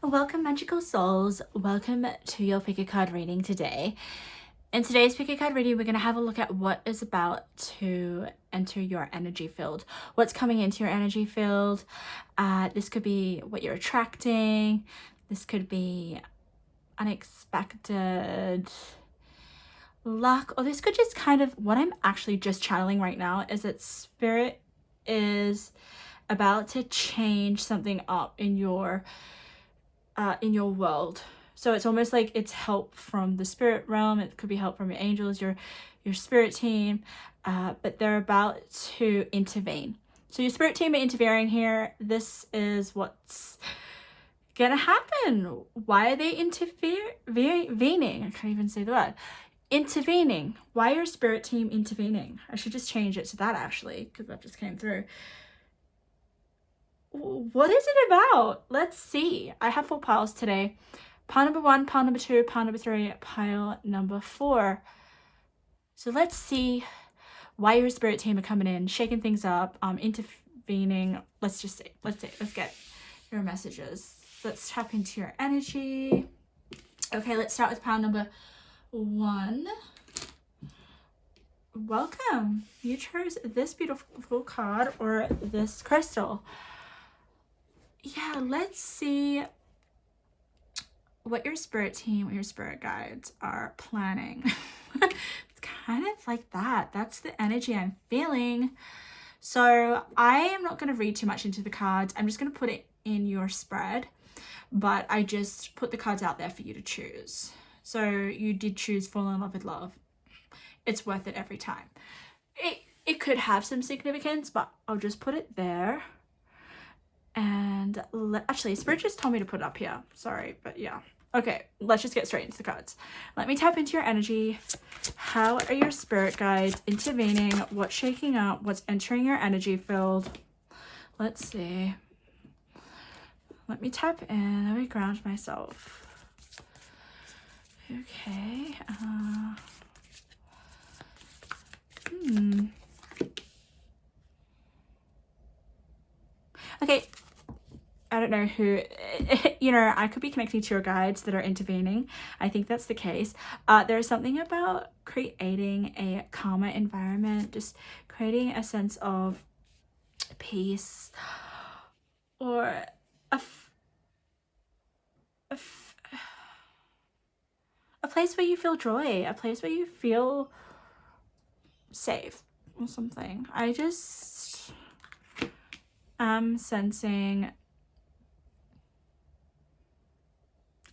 Welcome, magical souls. Welcome to your pick a card reading today. In today's pick a card reading, we're going to have a look at what is about to enter your energy field. What's coming into your energy field. This could be what you're attracting. This could be unexpected luck. Or this could just kind of, what I'm actually just channeling right now is that spirit is about to change something up in your world. So it's almost like it's help from the spirit realm. It could be help from your angels, your spirit team, but they're about to intervene. So your spirit team are interfering here. This is what's gonna happen. Why are they intervening? I can't even say the word. Intervening. Why your spirit team intervening? I should just change it to that actually, because that just came through. What is it about? Let's see. I have 4 piles today. Pile number 1, pile number 2, pile number 3, pile number 4. So let's see why your spirit team are coming in, shaking things up, intervening. Let's get your messages. Let's tap into your energy. Okay, let's start with pile number 1. Welcome. You chose this beautiful card or this crystal. Yeah, let's see what your spirit team or your spirit guides are planning. It's kind of like that. That's the energy I'm feeling. So I am not going to read too much into the cards. I'm just going to put it in your spread, but I just put the cards out there for you to choose. So you did choose Fall in Love with Love. It's worth it every time. It could have some significance, but I'll just put it there. And actually, Spirit just told me to put it up here. Sorry, but yeah. Okay, let's just get straight into the cards. Let me tap into your energy. How are your spirit guides intervening? What's shaking up? What's entering your energy field? Let's see. Let me tap in. Let me ground myself. Okay. Okay. I don't know who, I could be connecting to your guides that are intervening. I think that's the case. There's something about creating a calmer environment, just creating a sense of peace or a place where you feel joy, a place where you feel safe or something. I just am sensing...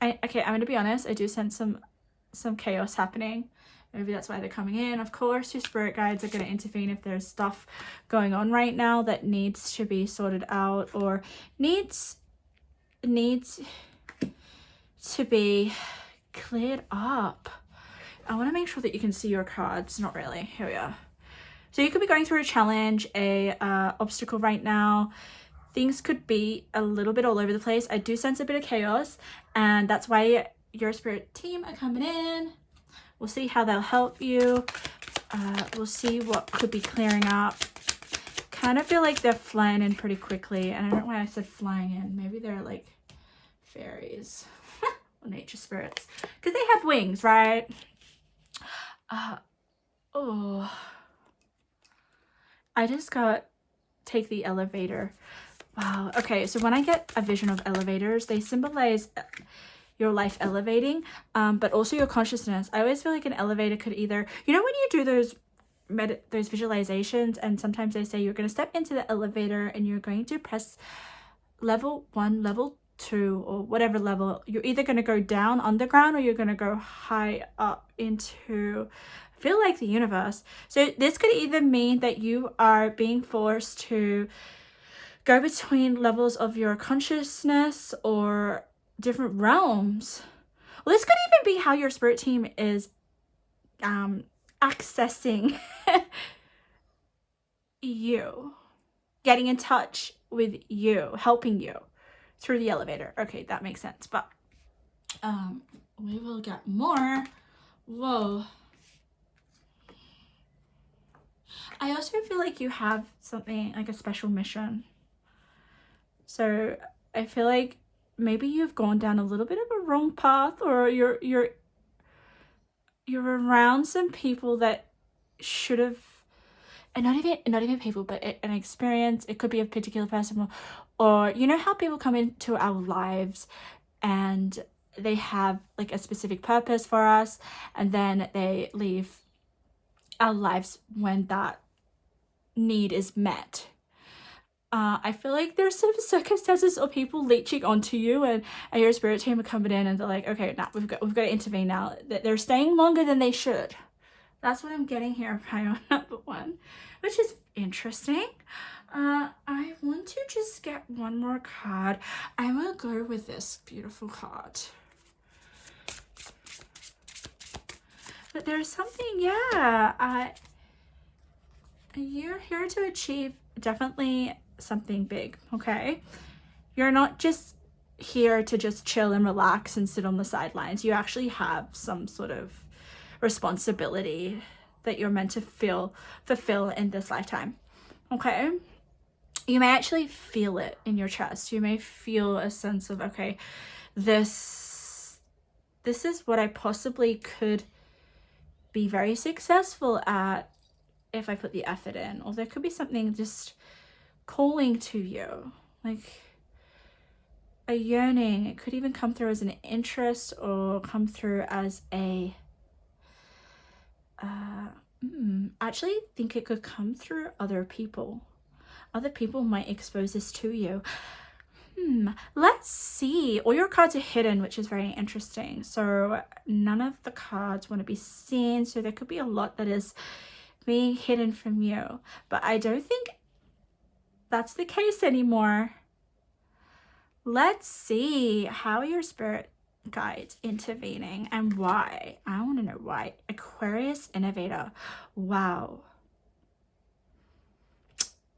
I'm going to be honest, I do sense some chaos happening. Maybe that's why they're coming in. Of course, your spirit guides are going to intervene if there's stuff going on right now that needs to be sorted out or needs to be cleared up. I want to make sure that you can see your cards. Not really. Here we are. So you could be going through a challenge, a obstacle right now. Things could be a little bit all over the place. I do sense a bit of chaos, and that's why your spirit team are coming in. We'll see how they'll help you. We'll see what could be clearing up. Kind of feel like they're flying in pretty quickly, and I don't know why I said flying in. Maybe they're like fairies or nature spirits, because they have wings, right? Oh, I just got take the elevator. Wow. Okay, so when I get a vision of elevators, they symbolize your life elevating, but also your consciousness. I always feel like an elevator could either, when you do those visualizations, and sometimes they say you're going to step into the elevator and you're going to press level 1, level 2, or whatever level. You're either going to go down underground or you're going to go high up into, I feel like, the universe. So this could either mean that you are being forced to go between levels of your consciousness or different realms. Well, this could even be how your spirit team is accessing you, getting in touch with you, helping you through the elevator. Okay, that makes sense. But we will get more. Whoa. I also feel like you have something like a special mission. So I feel like maybe you've gone down a little bit of a wrong path, or you're around some people that should have, and not even people, but an experience. It could be a particular person, or you know how people come into our lives and they have like a specific purpose for us, and then they leave our lives when that need is met. I feel like there's some circumstances or people leeching onto you, and your spirit team are coming in and they're like, okay, now we've got to intervene now. They're staying longer than they should. That's what I'm getting here, prior number 1, which is interesting. I want to just get one more card. I'm gonna go with this beautiful card. But there's something, yeah. You're here to achieve definitely something big, okay? You're not just here to just chill and relax and sit on the sidelines. You actually have some sort of responsibility that you're meant to fulfill in this lifetime, okay? You may actually feel it in your chest. You may feel a sense of, okay, this is what I possibly could be very successful at if I put the effort in. Or there could be something just calling to you, like a yearning. It could even come through as an interest, or come through as a actually think it could come through other people. Other people might expose this to you. Let's see. All your cards are hidden, which is very interesting. So none of the cards want to be seen. So there could be a lot that is being hidden from you. But I don't think that's the case anymore. Let's see how your spirit guides intervening and why. I want to know why. Aquarius innovator. Wow.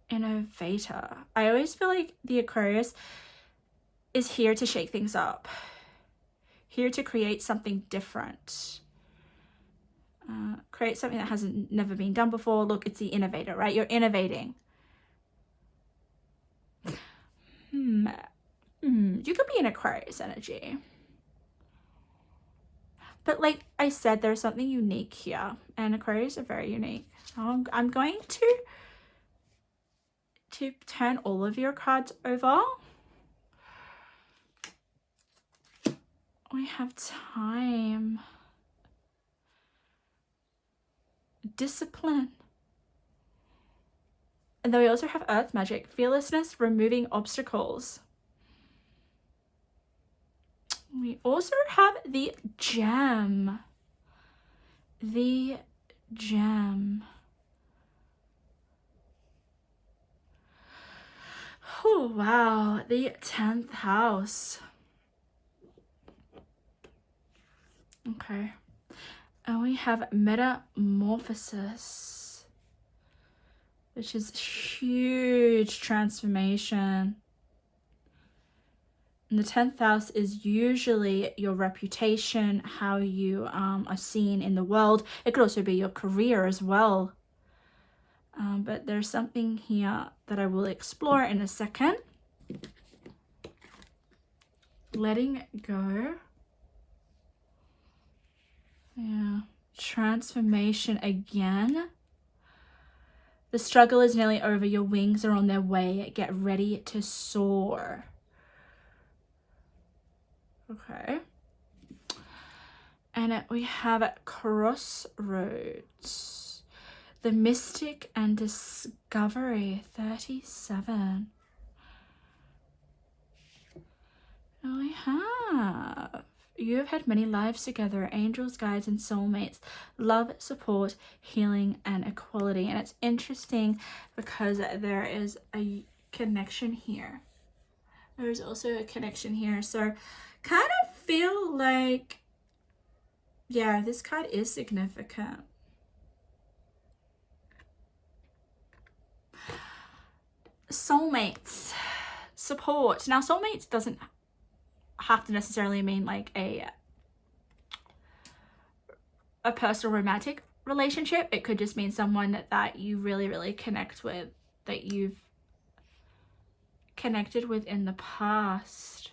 Innovator. I always feel like the Aquarius is here to shake things up, here to create something different, create something that hasn't never been done before. Look, it's the innovator, right? You're innovating. You could be an Aquarius energy, but like I said, there's something unique here, and Aquarius are very unique. So I'm going to turn all of your cards over. We have time, discipline, and then we also have earth magic, fearlessness, removing obstacles. We also have the gem. The gem. Oh, wow. The 10th house. Okay. And we have metamorphosis, which is huge transformation. And the 10th house is usually your reputation, how you are seen in the world. It could also be your career as well. But there's something here that I will explore in a second. Letting go. Yeah. Transformation again. The struggle is nearly over. Your wings are on their way. Get ready to soar. Okay. And we have crossroads. The mystic and discovery. 37. And we have, you have had many lives together, angels, guides, and soulmates, love, support, healing, and equality. And it's interesting because there is a connection here. There's also a connection here. So kind of feel like, yeah, this card is significant. Soulmates, support. Now, soulmates doesn't have to necessarily mean like a personal romantic relationship. It could just mean someone that you really, really connect with, that you've connected with in the past.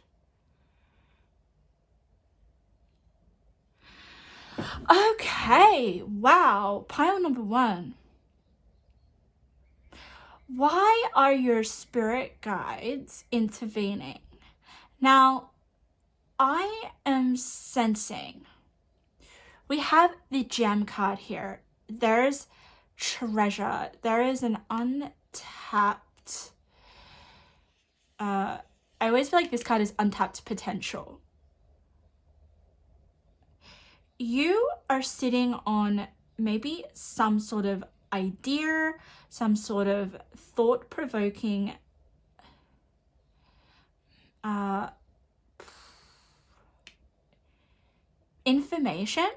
Okay, wow. Pile number 1. Why are your spirit guides intervening? Now, I am sensing we have the gem card here. There's treasure. There is an untapped, I always feel like this card is untapped potential. You are sitting on maybe some sort of idea, some sort of thought-provoking information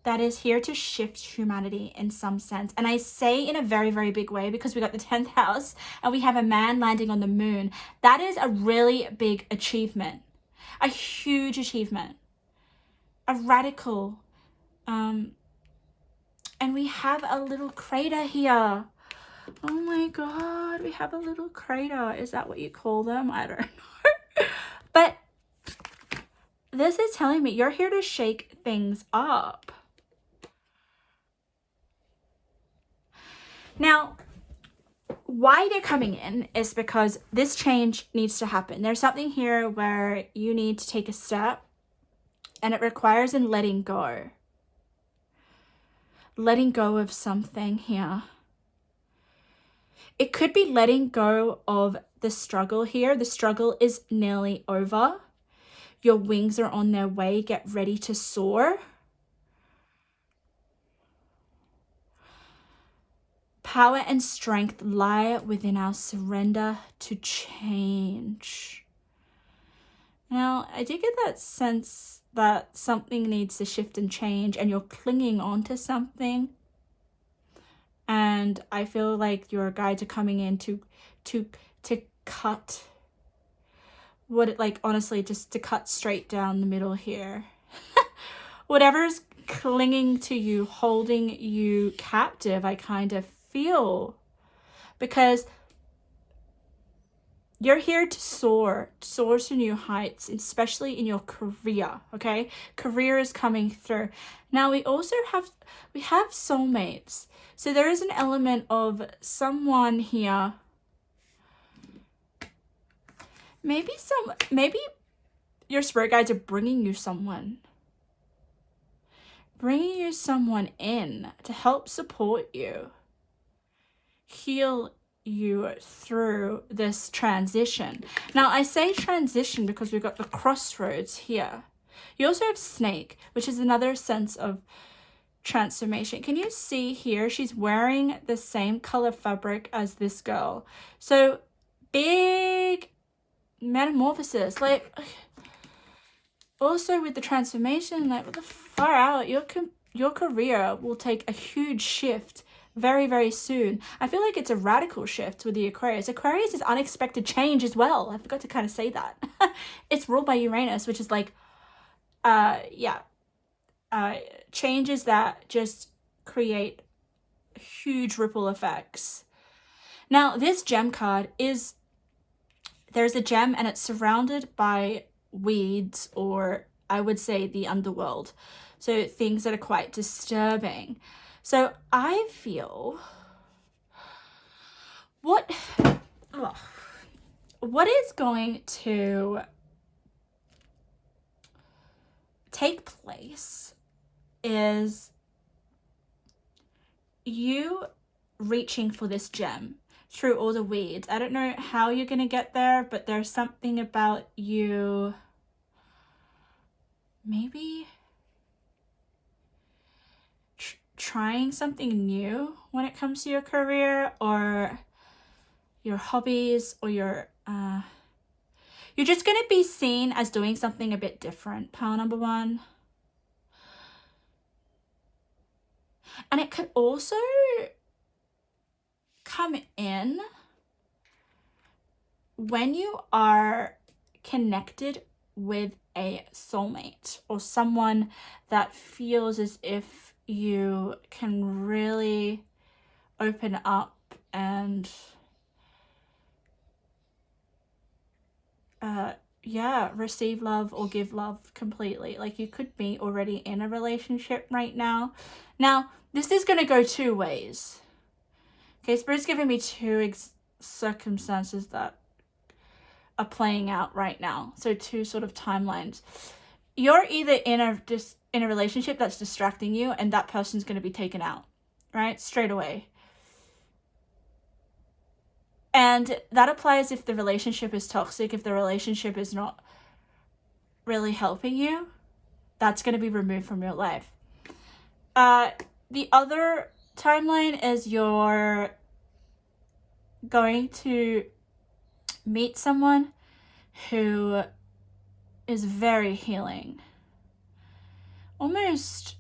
that is here to shift humanity in some sense. And I say in a very, very big way because we got the 10th house and we have a man landing on the moon. That is a really big achievement, a huge achievement, a radical, and we have a little crater here. Oh my God, we have a little crater. Is that what you call them? I don't know. But this is telling me you're here to shake things up. Now, why they're coming in is because this change needs to happen. There's something here where you need to take a step and it requires in letting go. Letting go of something here. It could be letting go of the struggle here. The struggle is nearly over. Your wings are on their way. Get ready to soar. Power and strength lie within our surrender to change. Now, I do get that sense that something needs to shift and change and you're clinging on to something. And I feel like your guides are coming in to cut what it, like, honestly, just to cut straight down the middle here. Whatever's clinging to you, holding you captive, I kind of feel, because you're here to soar to new heights, especially in your career. Okay, career is coming through. Now we also have soulmates, so there is an element of someone here. Maybe your spirit guides are bringing you someone in to help support you, heal you through this transition. Now, I say transition because we've got the crossroads here. You also have snake, which is another sense of transformation. Can you see here? She's wearing the same color fabric as this girl. So big metamorphosis. Like, also with the transformation, like, what the far out, your career will take a huge shift very, very soon. I feel like it's a radical shift with the Aquarius. Aquarius is unexpected change as well. I forgot to kind of say that. It's ruled by Uranus, which is like, changes that just create huge ripple effects. Now, this gem card is, there's a gem and it's surrounded by weeds, or I would say the underworld. So things that are quite disturbing. So I feel what is going to take place is you reaching for this gem through all the weeds. I don't know how you're going to get there, but there's something about you maybe trying something new when it comes to your career or your hobbies, or you're just going to be seen as doing something a bit different, pile number 1. And it could also come in when you are connected with a soulmate or someone that feels as if you can really open up and yeah, receive love or give love completely. Like you could be already in a relationship right now. Now, this is going to go two ways. Okay, Spirit's giving me two circumstances that are playing out right now. So two sort of timelines. You're either in a relationship that's distracting you and that person's going to be taken out, right? Straight away. And that applies if the relationship is toxic, if the relationship is not really helping you, that's going to be removed from your life. The other timeline is you're going to meet someone who is very healing. Almost,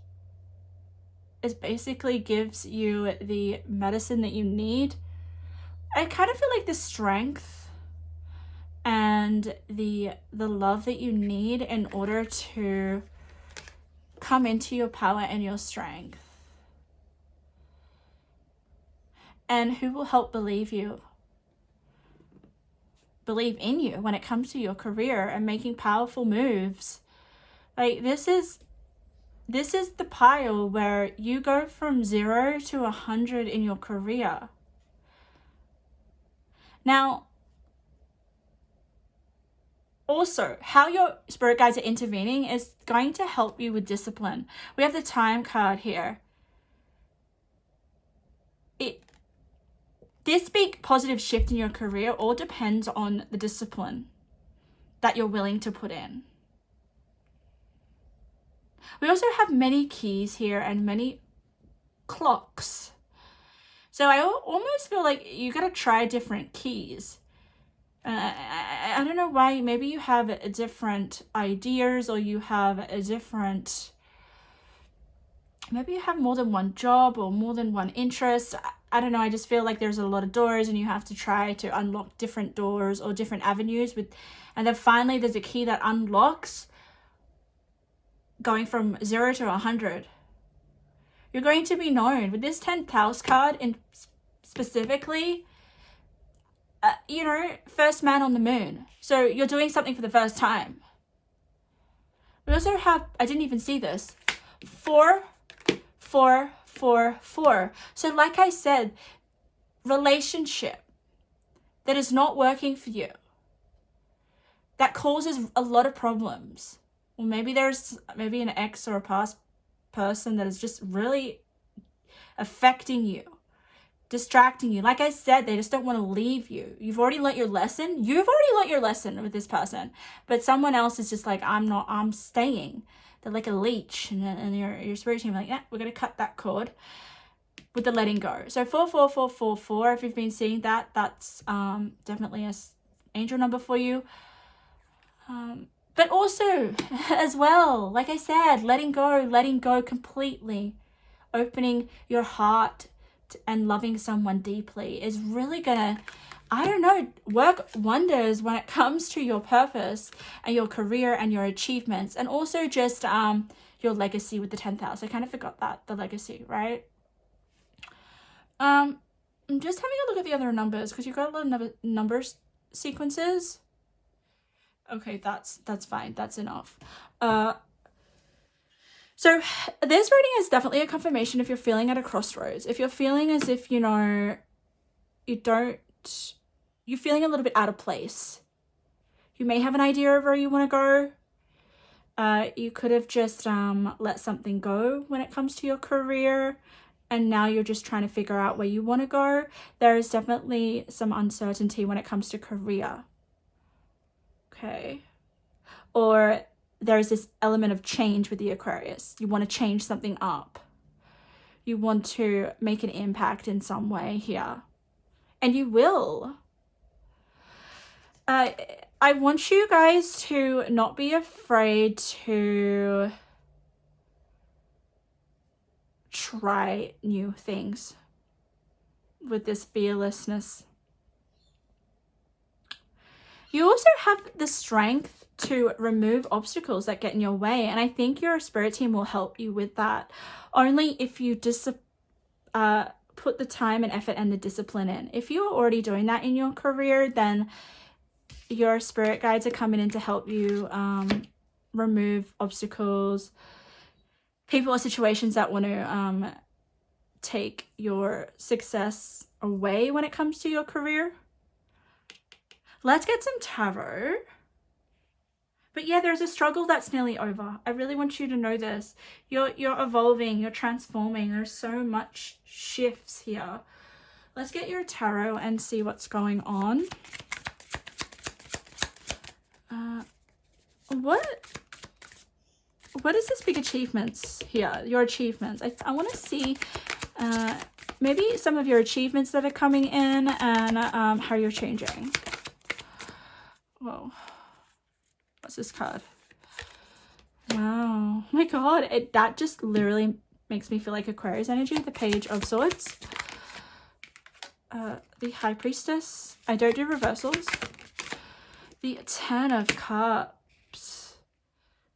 it basically gives you the medicine that you need. I kind of feel like the strength and the love that you need in order to come into your power and your strength. And who will help believe in you when it comes to your career and making powerful moves. Like this is the pile where you go from 0 to 100 in your career. Now, also, how your spirit guides are intervening is going to help you with discipline. We have the Time card here. This big positive shift in your career all depends on the discipline that you're willing to put in. We also have many keys here and many clocks. So I almost feel like you got to try different keys. I don't know why. Maybe you have different ideas, or you have a different, maybe you have more than one job or more than one interest. I don't know. I just feel like there's a lot of doors and you have to try to unlock different doors or different avenues and then finally there's a key that unlocks going from 0 to 100. You're going to be known with this 10th house card, and specifically, first man on the moon. So you're doing something for the first time. We also have, I didn't even see this, 4, 4, 4, 4. So like I said, relationship that is not working for you, that causes a lot of problems. Or maybe there's an ex or a past person that is just really affecting you, distracting you. Like I said, they just don't want to leave you. You've already learnt your lesson. With this person, but someone else is just like, I'm staying. They're like a leech, and your spirit team are like, yeah, we're going to cut that cord with the letting go. So 4, 4, 4, 4, 4, if you've been seeing that, that's definitely a angel number for you. But also, as well, like I said, letting go completely, opening your heart and loving someone deeply is really gonna, work wonders when it comes to your purpose and your career and your achievements, and also just your legacy with the 10th house. I kind of forgot that, the legacy, right? I'm just having a look at the other numbers because you've got a lot of numbers sequences. Okay, that's fine. That's enough. So this reading is definitely a confirmation if you're feeling at a crossroads. If you're feeling as if, you're feeling a little bit out of place. You may have an idea of where you want to go. You could have just let something go when it comes to your career, and now you're just trying to figure out where you want to go. There is definitely some uncertainty when it comes to career. Okay. Or there's this element of change with the Aquarius. You want to change something up. You want to make an impact in some way here. And you will. I want you guys to not be afraid to try new things with this fearlessness. You also have the strength to remove obstacles that get in your way, and I think your spirit team will help you with that. Only if you just put the time and effort and the discipline in. If you're already doing that in your career, then your spirit guides are coming in to help you remove obstacles, people or situations that want to take your success away when it comes to your career. Let's get some tarot. But yeah, there's a struggle that's nearly over. I really want you to know this. You're evolving, you're transforming. There's so much shifts here. Let's get your tarot and see what's going on. What is this big achievements here? Your achievements. I want to see maybe some of your achievements that are coming in and how you're changing. Whoa. What's this card? Wow. Oh my god. That just literally makes me feel like Aquarius energy. The Page of Swords. The High Priestess. I don't do reversals. The Ten of Cups.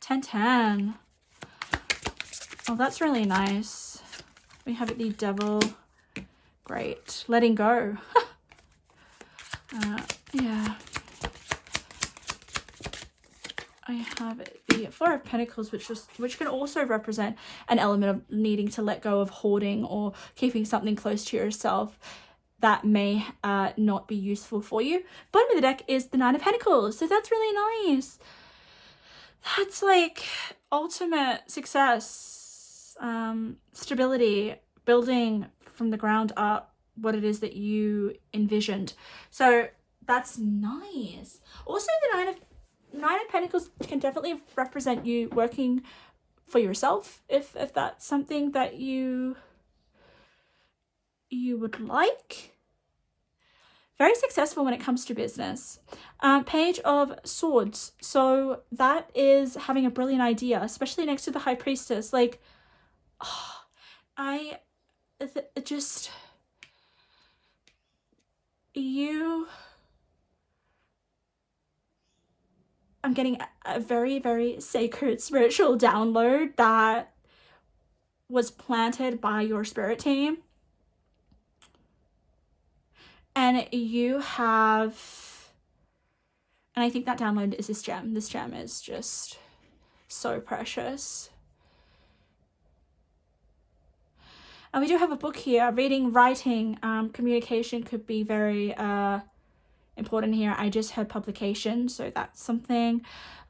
10-10. Oh, that's really nice. We have the Devil. Great. Letting go. Yeah. I have the Four of Pentacles, which can also represent an element of needing to let go of hoarding or keeping something close to yourself that may not be useful for you. Bottom of the deck is the Nine of Pentacles, so that's really nice. That's like ultimate success, stability, building from the ground up what it is that you envisioned. So that's nice. Also, the Nine of Pentacles can definitely represent you working for yourself, if that's something that you would like. Very successful when it comes to business. Page of Swords. So that is having a brilliant idea, especially next to the High Priestess. Like, oh, I'm getting a very, very sacred spiritual download that was planted by your spirit team. And you have, and I think that download is this gem. This gem is just so precious. And we do have a book here. Reading, writing, communication could be very important here. I just had publication, so that's something.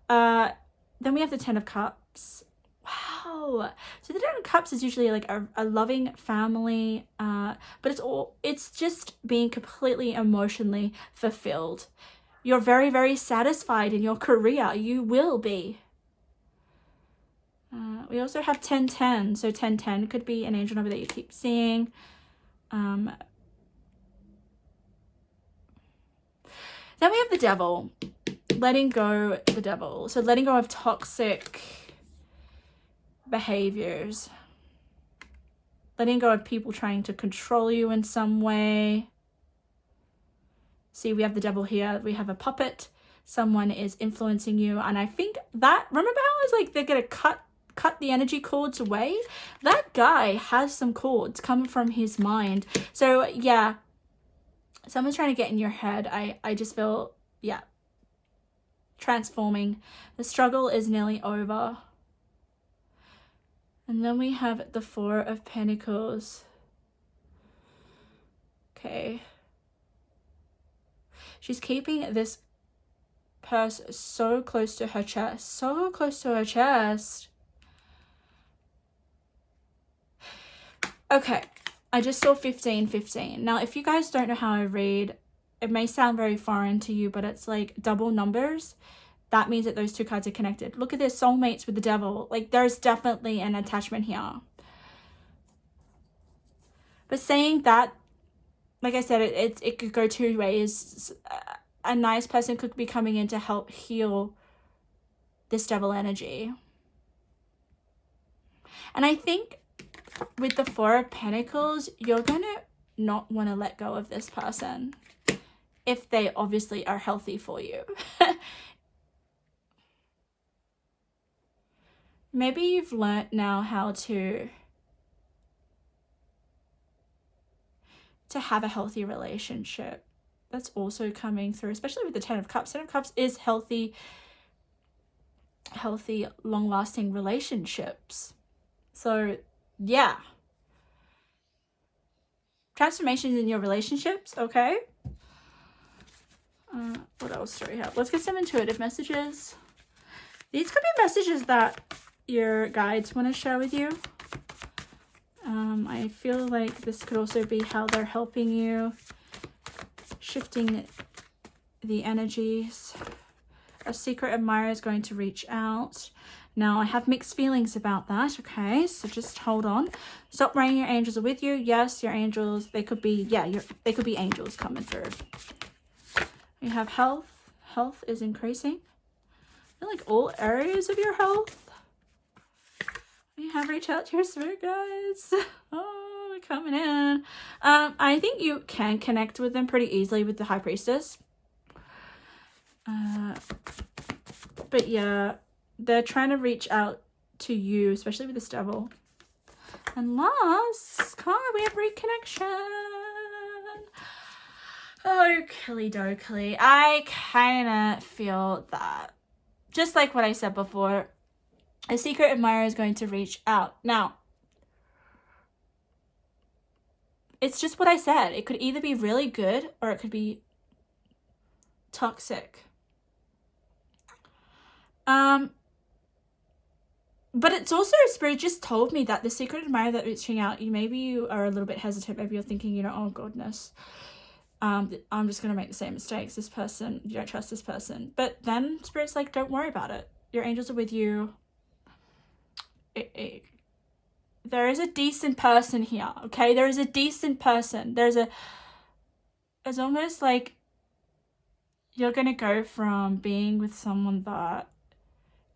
Then we have the Ten of Cups. Wow. So the Ten of Cups is usually like a loving family, but it's just being completely emotionally fulfilled. You're very, very satisfied in your career. You will be. We also have 10-10. So 10-10 could be an angel number that you keep seeing. Then we have the Devil. Letting go the Devil. So letting go of toxic behaviors. Letting go of people trying to control you in some way. See, we have the Devil here. We have a puppet. Someone is influencing you. And I think that, remember how I was like, they're going to cut the energy cords away? That guy has some cords coming from his mind. So yeah, someone's trying to get in your head. I just feel, yeah, transforming. The struggle is nearly over. And then we have the Four of Pentacles. Okay. She's keeping this purse so close to her chest. So close to her chest. Okay. I just saw 15-15. Now, if you guys don't know how I read, it may sound very foreign to you, but it's like double numbers. That means that those two cards are connected. Look at their soulmates with the Devil. Like, there's definitely an attachment here. But saying that, like I said, it could go two ways. A nice person could be coming in to help heal this Devil energy. And I think with the Four of Pentacles, you're going to not want to let go of this person if they obviously are healthy for you. Maybe you've learnt now how to have a healthy relationship that's also coming through, especially with the Ten of Cups. Ten of Cups is healthy, long-lasting relationships. So yeah, transformations in your relationships. Okay, what else do we have? Let's get some intuitive messages. These could be messages that your guides want to share with you. I feel like this could also be how they're helping you, shifting the energies. A secret admirer is going to reach out. Now, I have mixed feelings about that, okay? So just hold on. Stop worrying, your angels are with you. Yes, your angels, they could be, they could be angels coming through. You have health. Health is increasing. I feel like all areas of your health. You have reached out to your spirit guides. Oh, they're coming in. I think you can connect with them pretty easily with the High Priestess. But yeah, they're trying to reach out to you, especially with this Devil. And last card, we have reconnection. Oakley dokley. I kind of feel that, just like what I said before, a secret admirer is going to reach out. Now, it's just what I said. It could either be really good or it could be toxic. But it's also, Spirit just told me that the secret admirer that reaching out, maybe you are a little bit hesitant. Maybe you're thinking, oh goodness, I'm just going to make the same mistakes. This person, you don't trust this person. But then Spirit's like, don't worry about it. Your angels are with you. There is a decent person here, okay? There is a decent person. It's almost like you're going to go from being with someone that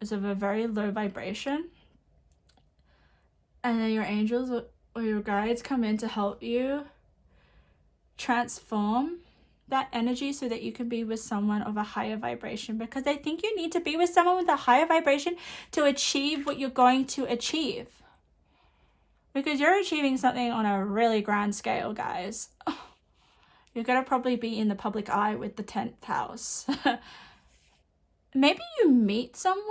is of a very low vibration, and then your angels or your guides come in to help you transform that energy so that you can be with someone of a higher vibration, because I think you need to be with someone with a higher vibration to achieve what you're going to achieve, because you're achieving something on a really grand scale, guys. You're going to probably be in the public eye with the 10th house. Maybe you meet someone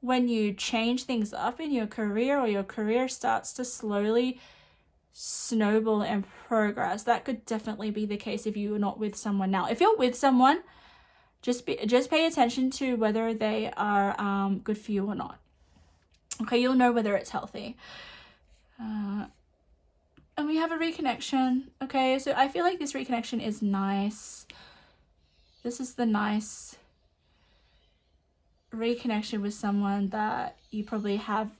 when you change things up in your career, or your career starts to slowly snowball and progress. That could definitely be the case if you're not with someone now. If you're with someone, just pay attention to whether they are good for you or not. Okay, you'll know whether it's healthy. And we have a reconnection. Okay, so I feel like this reconnection is nice. This is the nice reconnection with someone that you probably have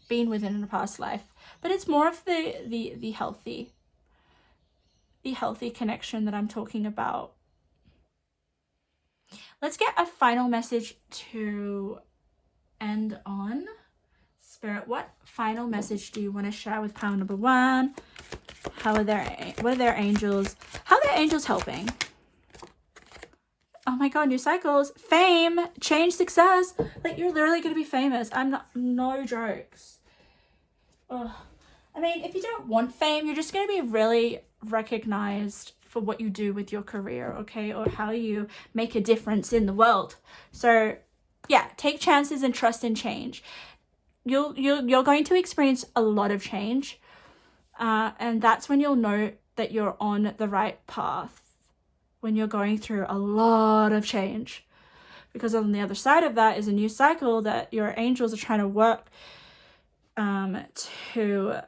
been with in a past life, but it's more of the healthy connection that I'm talking about. Let's get a final message to end on. Spirit, what final message do you want to share with pile number 1? What are their angels? How are their angels helping? Oh my god, new cycles, fame, change, success. Like, you're literally going to be famous. I'm not, no jokes. Ugh. I mean, if you don't want fame, you're just going to be really recognized for what you do with your career, okay? Or how you make a difference in the world. So yeah, take chances and trust in change. You're going to experience a lot of change. And that's when you'll know that you're on the right path. When you're going through a lot of change, because on the other side of that is a new cycle that your angels are trying to work to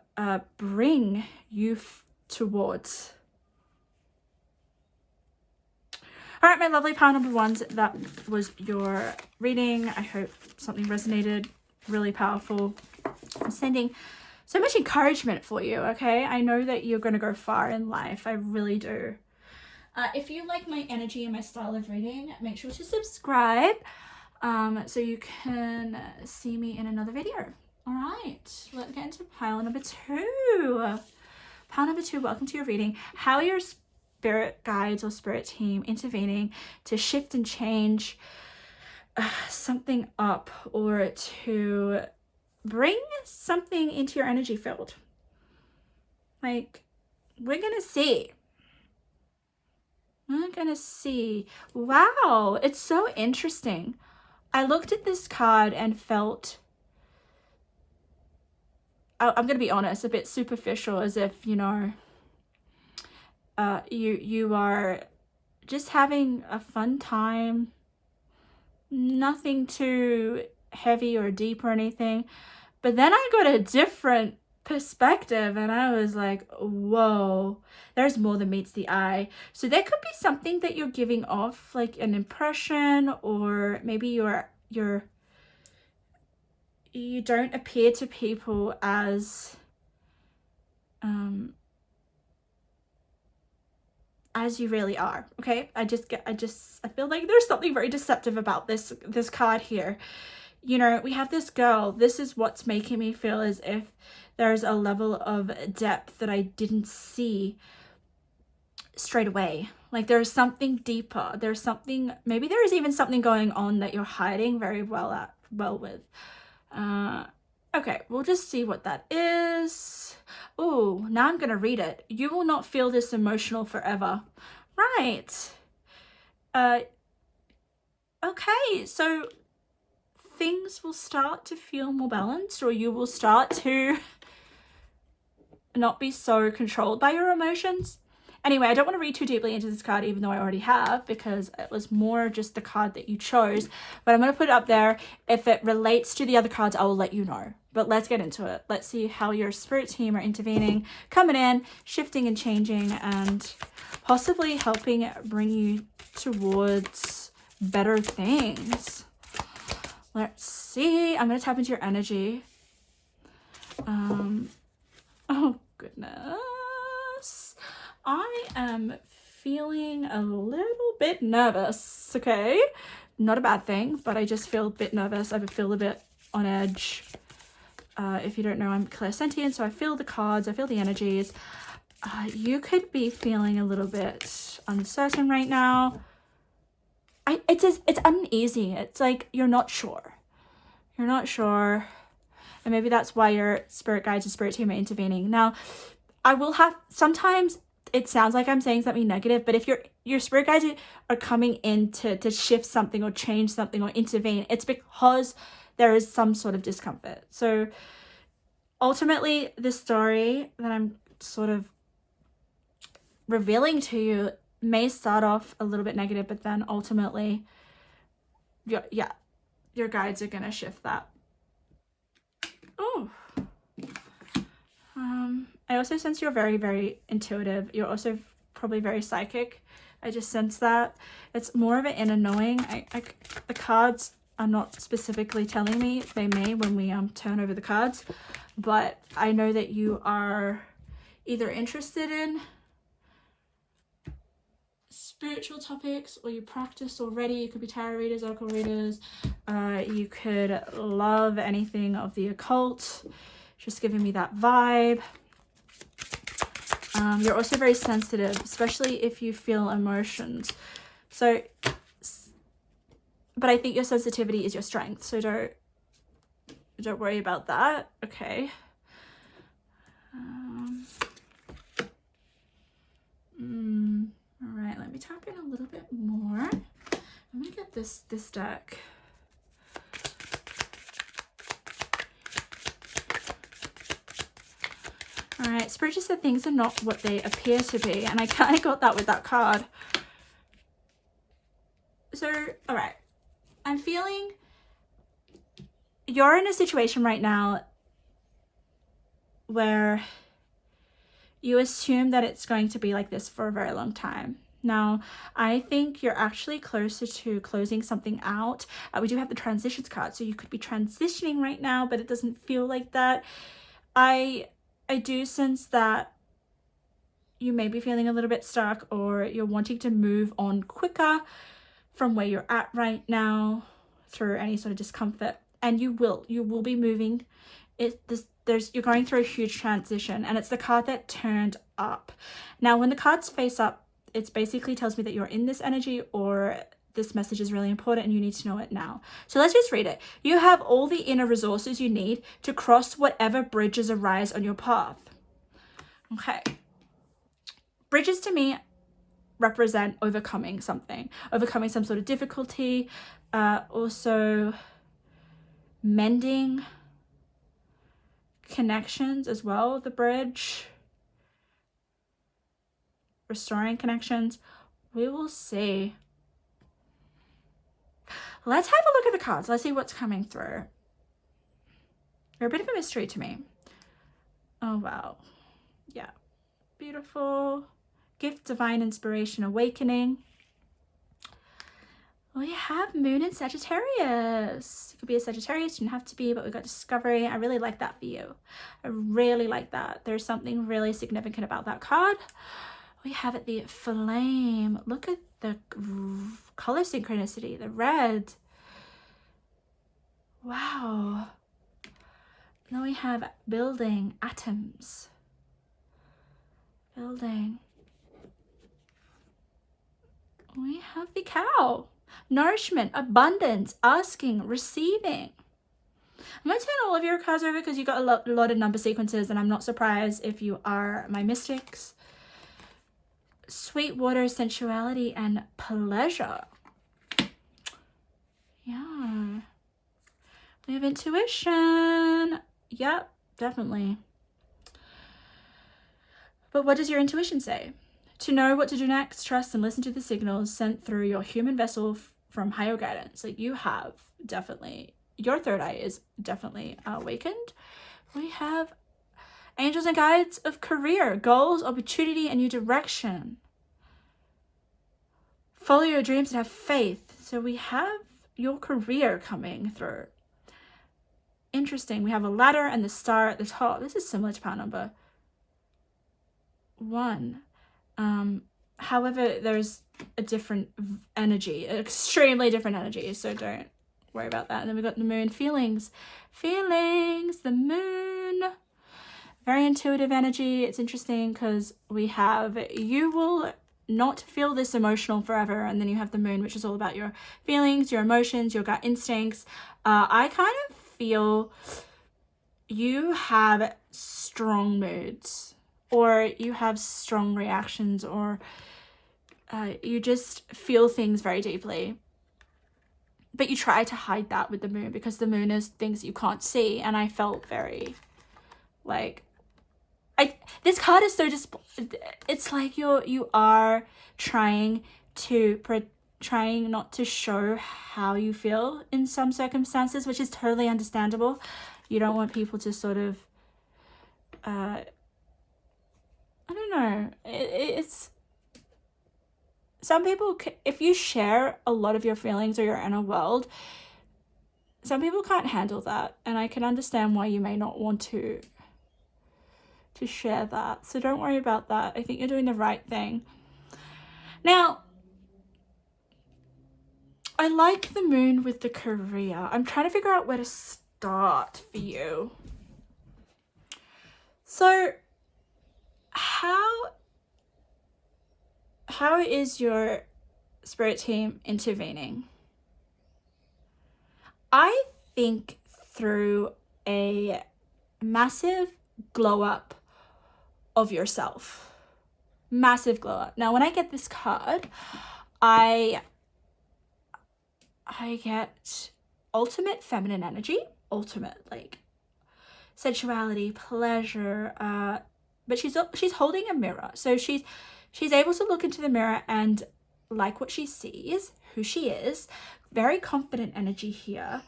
bring you towards. All right, my lovely pile number 1s, that was your reading. I hope something resonated, really powerful. I'm sending so much encouragement for you, okay? I know that you're going to go far in life. I really do. If you like my energy and my style of reading, make sure to subscribe so you can see me in another video. All right, let's get into pile number 2. Pile number 2, welcome to your reading. How are your spirit guides or spirit team intervening to shift and change something up, or to bring something into your energy field? Like, we're going to see. I'm gonna see. Wow, it's so interesting. I looked at this card and felt, I'm gonna be honest, a bit superficial, as if, you know, you are just having a fun time, nothing too heavy or deep or anything. But then I got a different perspective and I was like, whoa, there's more than meets the eye. So there could be something that you're giving off, like an impression, or maybe you don't appear to people as you really are. Okay, I feel like there's something very deceptive about this card here. You know, we have this girl. This is what's making me feel as if there's a level of depth that I didn't see straight away. Like there's something deeper. There's something, maybe there is even something going on that you're hiding very well with. Okay, we'll just see what that is. Oh, now I'm gonna read it. You will not feel this emotional forever. Right. Okay, so things will start to feel more balanced, or you will start to not be so controlled by your emotions. Anyway, I don't want to read too deeply into this card, even though I already have, because it was more just the card that you chose. But I'm going to put it up there. If it relates to the other cards, I will let you know. But let's get into it. Let's see how your spirit team are intervening, coming in, shifting and changing, and possibly helping bring you towards better things. Let's see. I'm going to tap into your energy. Oh, goodness. I am feeling a little bit nervous, okay? Not a bad thing, but I just feel a bit nervous. I feel a bit on edge. If you don't know, I'm clairsentient, so I feel the cards, I feel the energies. You could be feeling a little bit uncertain right now. It's uneasy. It's like you're not sure. You're not sure. And maybe that's why your spirit guides and spirit team are intervening. Now, I will have, sometimes it sounds like I'm saying something negative, but if your spirit guides are coming in to shift something or change something or intervene, it's because there is some sort of discomfort. So ultimately, the story that I'm sort of revealing to you may start off a little bit negative, but then ultimately, your guides are going to shift that. Oh. I also sense you're very, very intuitive. You're also probably very psychic. I just sense that. It's more of an inner knowing. The cards are not specifically telling me. They may when we turn over the cards. But I know that you are either interested in spiritual topics, or you practice already. You could be tarot readers, oracle readers. You could love anything of the occult. Just giving me that vibe. You're also very sensitive, especially if you feel emotions. So, but I think your sensitivity is your strength. So don't worry about that. Okay. All right, let me tap in a little bit more. I'm gonna get this deck. All right, Spirit just said things are not what they appear to be, and I kind of got that with that card. So, all right, I'm feeling you're in a situation right now where you assume that it's going to be like this for a very long time. Now, I think you're actually closer to closing something out. We do have the transitions card, so you could be transitioning right now, but it doesn't feel like that. I do sense that you may be feeling a little bit stuck, or you're wanting to move on quicker from where you're at right now through any sort of discomfort. And you will be moving. You're going through a huge transition, and it's the card that turned up. Now, when the cards face up, it basically tells me that you're in this energy, or this message is really important and you need to know it now. So let's just read it. You have all the inner resources you need to cross whatever bridges arise on your path. Okay. Bridges to me represent overcoming something, overcoming some sort of difficulty, also mending connections as well, the bridge, restoring connections. We will see. Let's have a look at the cards. Let's see what's coming through. They're a bit of a mystery to me. Oh, wow. Yeah. Beautiful. Gift, divine inspiration, awakening. We have Moon in Sagittarius. It could be a Sagittarius, didn't have to be, but we got discovery. I really like that for you. I really like that. There's something really significant about that card. We have it, the flame. Look at the color synchronicity, the red. Wow. Then we have building, atoms. Building. We have the cow. Nourishment, abundance, asking, receiving. I'm going to turn all of your cards over because you got a lot of number sequences, and I'm not surprised if you are my mystics. Sweet water, sensuality, and pleasure. Yeah. We have intuition. Yep, definitely. But what does your intuition say? To know what to do next, trust and listen to the signals sent through your human vessel from higher guidance. Like, you have definitely, your third eye is definitely awakened. We have angels and guides of career, goals, opportunity, and new direction. Follow your dreams and have faith. So we have your career coming through. Interesting. We have a ladder and the star at the top. This is similar to power number 1. However, there's a different energy, an extremely different energy. So don't worry about that. And then we got the moon, feelings, the moon. Very intuitive energy. It's interesting because we have, you will not feel this emotional forever. And then you have the moon, which is all about your feelings, your emotions, your gut instincts. I kind of feel you have strong moods, or you have strong reactions, or you just feel things very deeply. But you try to hide that with the moon because the moon is things you can't see. And I felt very like, this card is so it's like you are trying not to show how you feel in some circumstances, which is totally understandable. You don't want people to sort of I don't know, it's some people, if you share a lot of your feelings or your inner world, some people can't handle that, and I can understand why you may not want to share that. So don't worry about that. I think you're doing the right thing. Now, I like the moon with the career. I'm trying to figure out where to start for you. So how is your spirit team intervening? I think through a massive glow up of yourself. Massive glow up. Now, when I get this card, I get ultimate feminine energy, ultimate like sensuality, pleasure, but she's holding a mirror. So she's able to look into the mirror and like what she sees, who she is. Very confident energy here.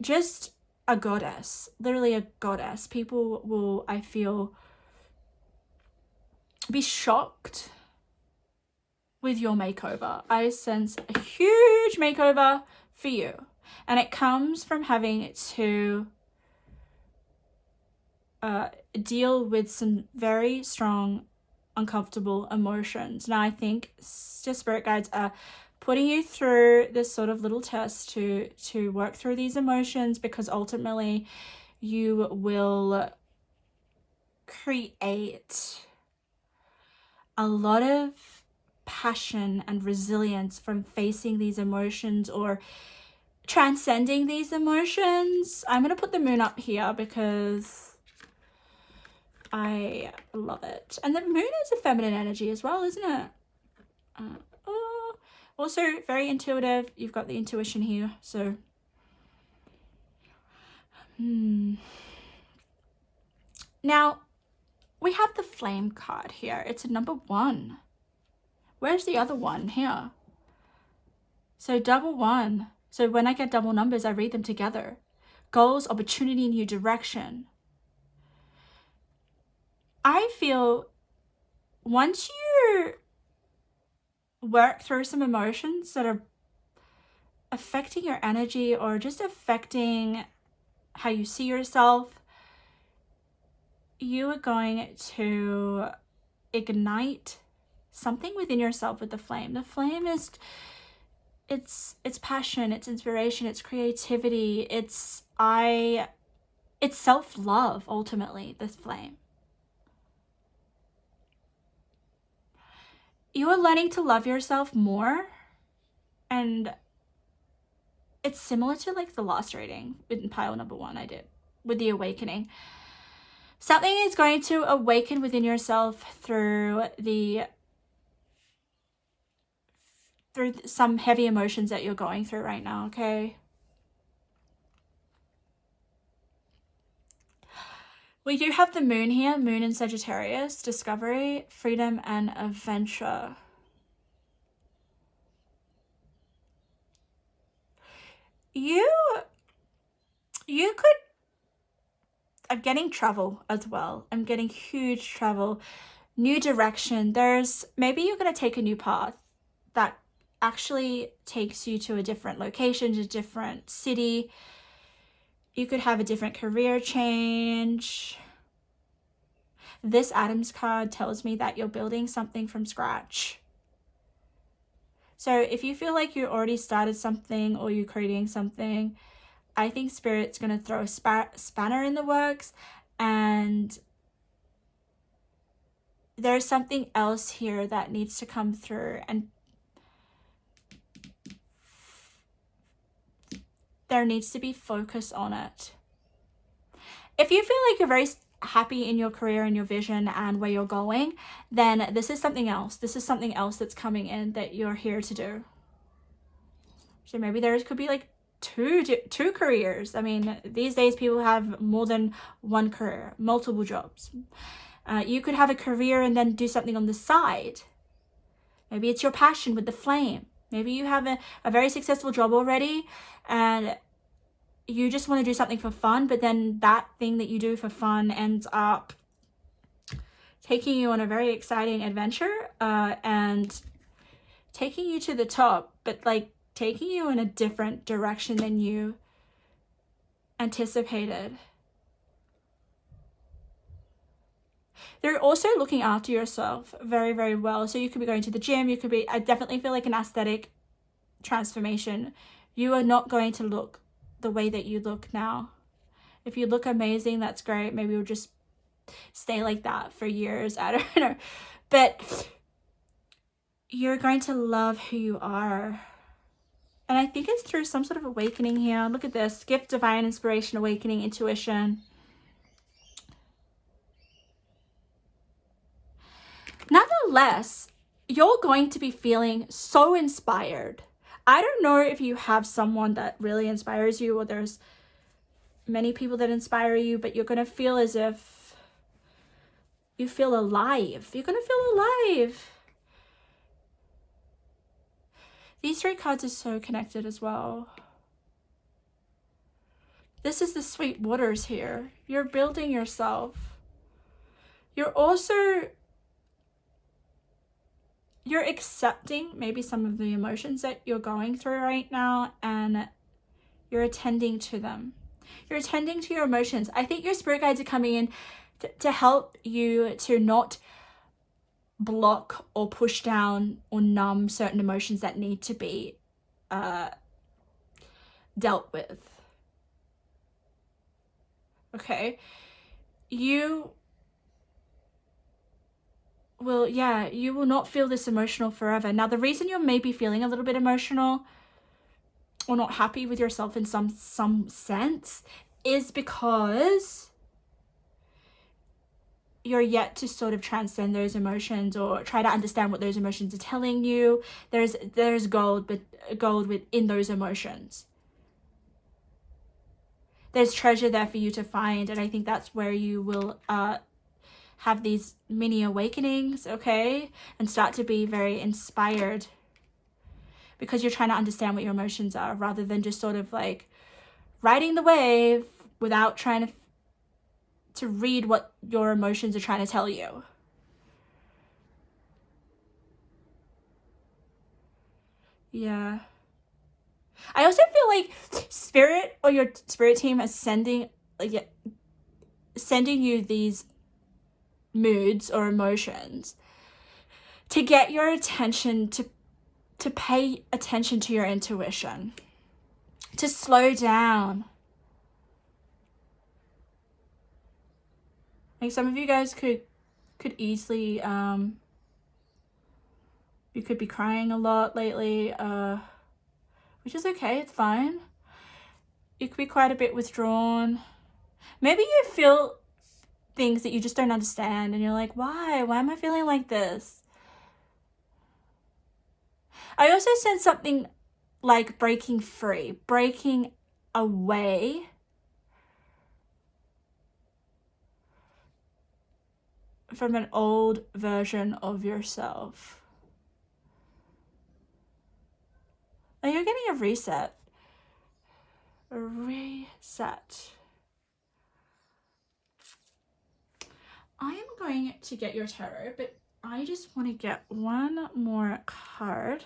Just a goddess, literally a goddess. People will, I feel, be shocked with your makeover. I sense a huge makeover for you, and it comes from having to deal with some very strong, uncomfortable emotions. Now, I think your spirit guides are putting you through this sort of little test to work through these emotions, because ultimately you will create a lot of passion and resilience from facing these emotions or transcending these emotions. I'm going to put the moon up here because I love it. And the moon is a feminine energy as well, isn't it? Also very intuitive. You've got the intuition here. So now we have the flame card here. It's a number 1. Where's the other one here? So double 1. So when I get double numbers, I read them together. Goals, opportunity, new direction. I feel once you work through some emotions that are affecting your energy or just affecting how you see yourself, you are going to ignite something within yourself with the flame. The flame is, it's passion, it's inspiration, it's creativity, it's self-love, ultimately, this flame. You are learning to love yourself more, and it's similar to like the last reading in pile number 1 I did with the awakening. Something is going to awaken within yourself through some heavy emotions that you're going through right now, okay? We do have the moon here, moon in Sagittarius, discovery, freedom, and adventure. You could, I'm getting travel as well. I'm getting huge travel, new direction. Maybe you're going to take a new path that actually takes you to a different location, to a different city. You could have a different career change. This Adam's card tells me that you're building something from scratch. So if you feel like you already started something or you're creating something, I think Spirit's going to throw a spanner in the works, and there's something else here that needs to come through, and there needs to be focus on it. If you feel like you're very happy in your career and your vision and where you're going, then this is something else. This is something else that's coming in that you're here to do. So maybe there could be like two careers. I mean, these days people have more than one career, multiple jobs. You could have a career and then do something on the side. Maybe it's your passion with the flame. Maybe you have a very successful job already and you just want to do something for fun, but then that thing that you do for fun ends up taking you on a very exciting adventure and taking you to the top, but like taking you in a different direction than you anticipated. They're also looking after yourself very, very well. So you could be going to the gym. You could be, I definitely feel like an aesthetic transformation. You are not going to look the way that you look now. If you look amazing, that's great. Maybe you'll just stay like that for years. I don't know. But you're going to love who you are. And I think it's through some sort of awakening here. Look at this. Gift, divine inspiration, awakening, intuition. Nonetheless, you're going to be feeling so inspired. I don't know if you have someone that really inspires you, or there's many people that inspire you, but you're going to feel as if you feel alive. You're going to feel alive. These 3 cards are so connected as well. This is the sweet waters here. You're building yourself. You're accepting maybe some of the emotions that you're going through right now, and you're attending to them. You're attending to your emotions. I think your spirit guides are coming in to help you to not block or push down or numb certain emotions that need to be dealt with. Okay? You will not feel this emotional forever. Now, the reason you're maybe feeling a little bit emotional or not happy with yourself in some sense is because you're yet to sort of transcend those emotions or try to understand what those emotions are telling you. There's gold, but gold within those emotions. There's treasure there for you to find, and I think that's where you will have these mini awakenings, okay, and start to be very inspired, because you're trying to understand what your emotions are rather than just sort of like riding the wave without trying to read what your emotions are trying to tell you. Yeah. I also feel like spirit or your spirit team is sending you these moods or emotions to get your attention, to pay attention to your intuition, to slow down. Like some of you guys could easily you could be crying a lot lately, which is okay, it's fine. You could be quite a bit withdrawn. Maybe you feel things that you just don't understand and you're like, why am I feeling like this? I also sense something like breaking free, breaking away from an old version of yourself. And you're getting a reset. A reset. I am going to get your tarot, but I just want to get one more card.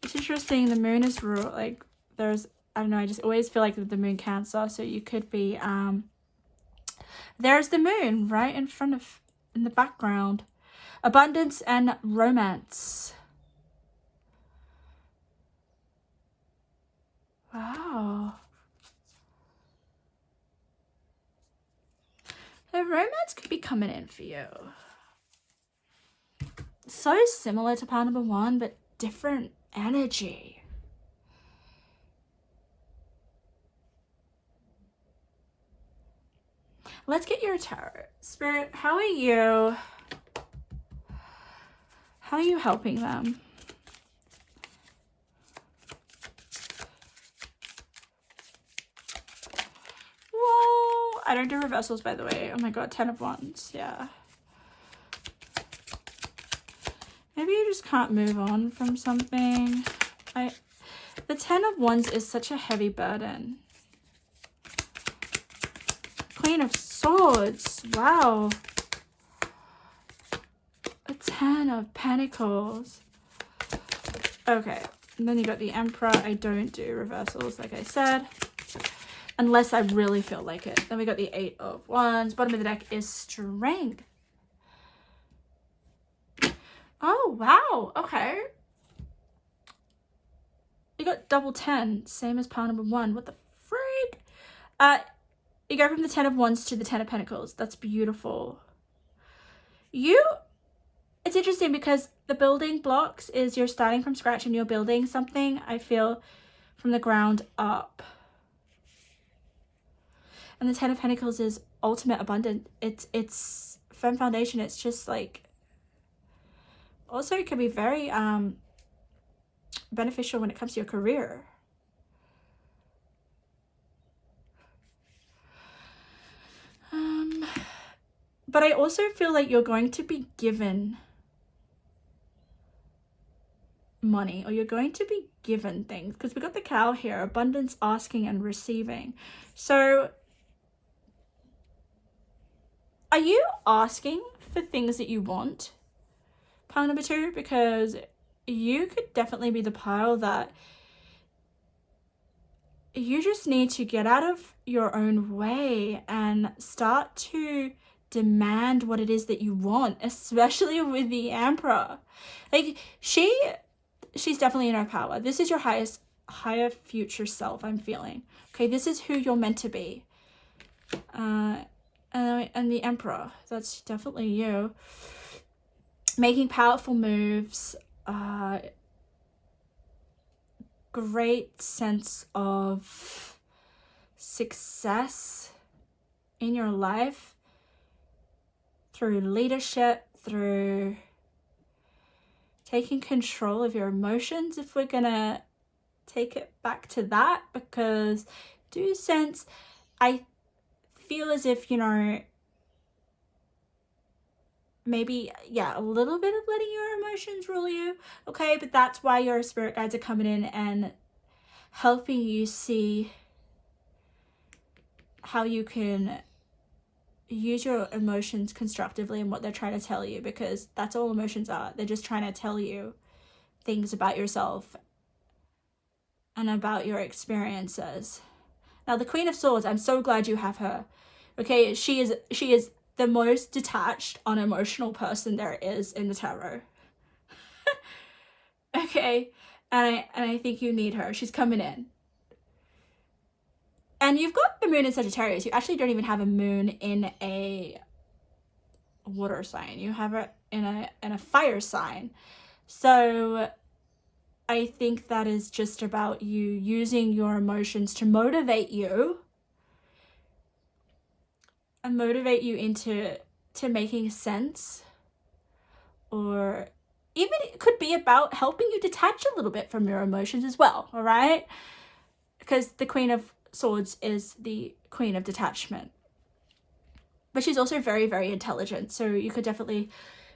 It's interesting. The moon is like there's, I don't know, I just always feel like the moon Cancer, so you could be there's the moon right in the background. Abundance and romance. Wow. The romance could be coming in for you. So similar to pile number 1, but different energy. Let's get your tarot. Spirit, how are you? How are you helping them? Whoa! I don't do reversals, by the way. Oh my god, 10 of Wands. Yeah. Maybe you just can't move on from something. The 10 of Wands is such a heavy burden. Queen of Swords. Wow. A 10 of Pentacles. Okay. And then you got the Emperor. I don't do reversals, like I said, unless I really feel like it. Then we got the 8 of Wands. Bottom of the deck is Strength. Oh, wow. Okay. You got double 10, same as pile number 1. What the freak? You go from the 10 of Wands to the 10 of Pentacles. That's beautiful. It's interesting because the building blocks is you're starting from scratch and you're building something, I feel, from the ground up. And the 10 of Pentacles is ultimate abundance. It's firm foundation. It's just like, also it can be very beneficial when it comes to your career. But I also feel like you're going to be given money, or you're going to be given things, because we got the cow here, abundance, asking and receiving. So are you asking for things that you want, pile number 2? Because you could definitely be the pile that you just need to get out of your own way and start to demand what it is that you want, especially with the Emperor. Like she's definitely in her power. This is your higher future self, I'm feeling. Okay, this is who you're meant to be. And the Emperor, that's definitely you. Making powerful moves, great sense of success in your life through leadership, through taking control of your emotions, if we're gonna take it back to that, because do sense, I feel as if, you know, maybe, yeah, a little bit of letting your emotions rule you, okay? But that's why your spirit guides are coming in and helping you see how you can use your emotions constructively and what they're trying to tell you, because that's all emotions are. They're just trying to tell you things about yourself and about your experiences. Now, the Queen of Swords, I'm so glad you have her. Okay, she is the most detached, unemotional person there is in the tarot. Okay, and I think you need her. She's coming in. And you've got the moon in Sagittarius. You actually don't even have a moon in a water sign. You have it in a fire sign. So I think that is just about you using your emotions to motivate you and motivate you into making sense, or even it could be about helping you detach a little bit from your emotions as well, all right? Because the Queen of Swords is the queen of detachment. But she's also very, very intelligent. So you could definitely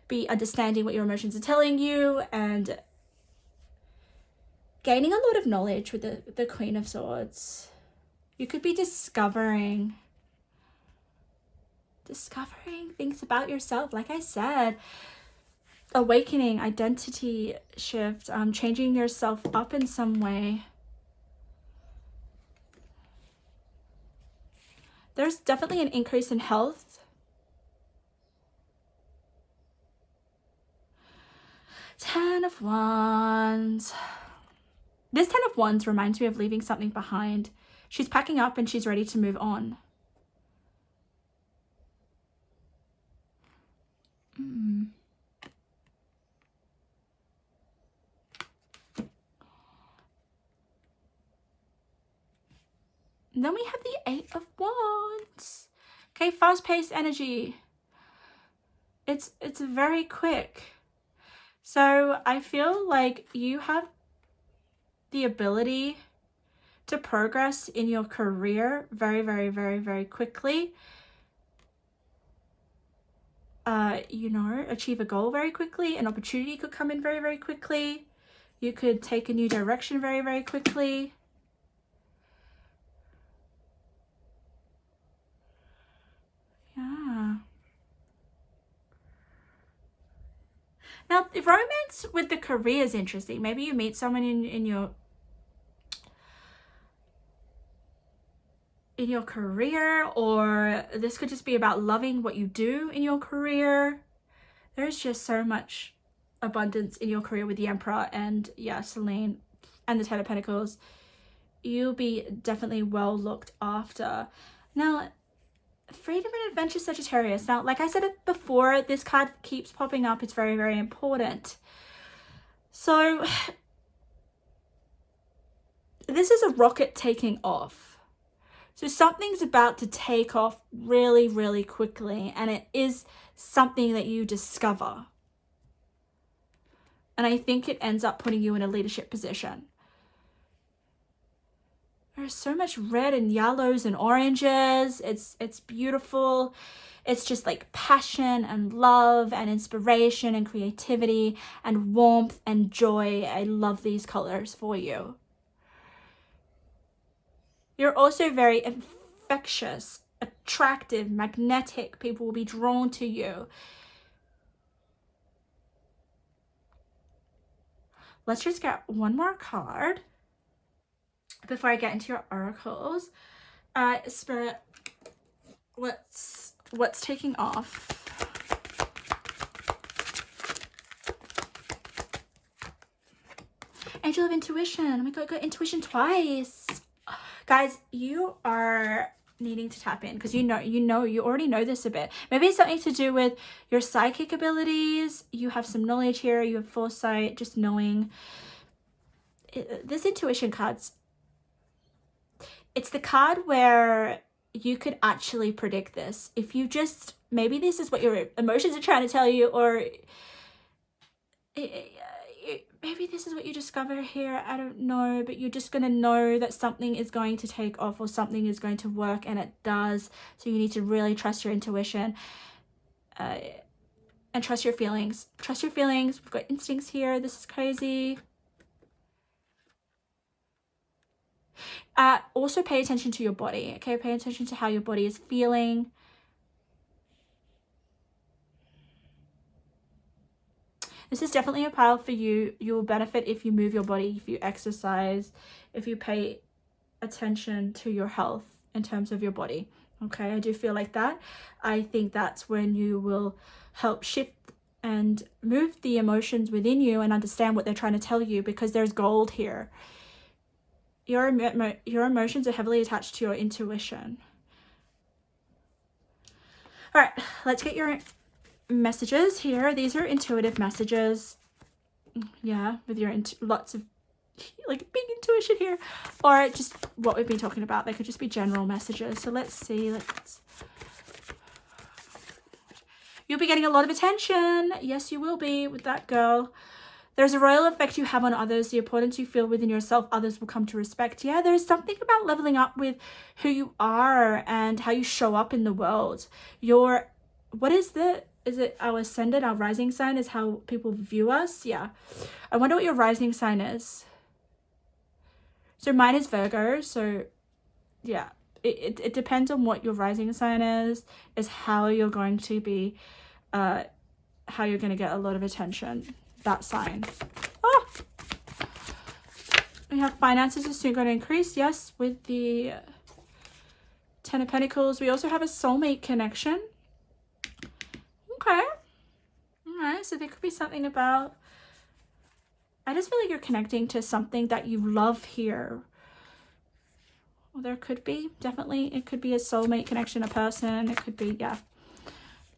be understanding what your emotions are telling you and gaining a lot of knowledge with the Queen of Swords. You could be discovering things about yourself. Like I said, awakening, identity shift, changing yourself up in some way. There's definitely an increase in health. Ten of Wands. This Ten of Wands reminds me of leaving something behind. She's packing up and she's ready to move on. And then we have the Eight of Wands. Okay, fast-paced energy. It's very quick. So I feel like you have the ability to progress in your career very, very, very, very quickly. You know, achieve a goal very quickly. An opportunity could come in very, very quickly. You could take a new direction very, very quickly. Yeah. Now, the romance with the career is interesting. Maybe you meet someone in your career, or this could just be about loving what you do in your career. There's just so much abundance in your career with the Emperor and, yeah, Selene and the Ten of Pentacles. You'll be definitely well looked after. Now, freedom and adventure, Sagittarius. Now, like I said before, this card keeps popping up. It's very, very important. So this is a rocket taking off. So something's about to take off really, really quickly, and it is something that you discover. And I think it ends up putting you in a leadership position. There's so much red and yellows and oranges. It's beautiful. It's just like passion and love and inspiration and creativity and warmth and joy. I love these colors for you. You're also very infectious, attractive, magnetic. People will be drawn to you. Let's just get one more card before I get into your oracles. Spirit, what's taking off? Angel of Intuition. Oh my God, got intuition twice. Guys, you are needing to tap in because you already know this a bit. Maybe it's something to do with your psychic abilities. You have some knowledge here. You have foresight, just knowing. this intuition card's, it's the card where you could actually predict this. If you just, maybe this is what your emotions are trying to tell you, or maybe this is what you discover here. I don't know, but you're just going to know that something is going to take off or something is going to work, and it does. So you need to really trust your intuition and trust your feelings. Trust your feelings. We've got instincts here. This is crazy. Also pay attention to your body, okay? Pay attention to how your body is feeling. This is definitely a pile for you. You will benefit if you move your body, if you exercise, if you pay attention to your health in terms of your body, okay? I do feel like that. I think that's when you will help shift and move the emotions within you and understand what they're trying to tell you, because there's gold here. Your emotions are heavily attached to your intuition. All right, let's get your messages here. These are intuitive messages. Yeah, with your lots of like big intuition here, or just what we've been talking about. They could just be general messages. So let's see. You'll be getting a lot of attention. Yes, you will be with that girl. There's a royal effect you have on others. The importance you feel within yourself, others will come to respect. Yeah, there's something about leveling up with who you are and how you show up in the world. Is it our ascendant, our rising sign is how people view us? Yeah. I wonder what your rising sign is. So mine is Virgo. So yeah, it depends on what your rising sign is how you're going to be, how you're going to get a lot of attention. That sign. Oh, we have finances are soon going to increase. Yes, with the 10 of Pentacles. We also have a soulmate connection. Okay. All right. So there could be something about, I just feel like you're connecting to something that you love here. Well, there could be, definitely. It could be a soulmate connection, a person. It could be, yeah.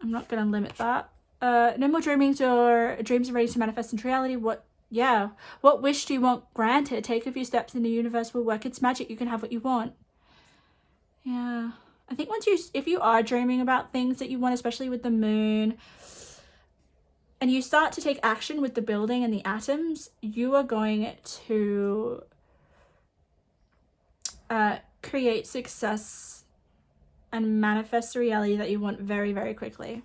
I'm not going to limit that. No more dreamings, or dreams are ready to manifest into reality. What wish do you want granted? Take a few steps and the universe will work its magic. You can have what you want. Yeah. I think if you are dreaming about things that you want, especially with the moon, and you start to take action with the building and the atoms, you are going to create success and manifest the reality that you want very, very quickly.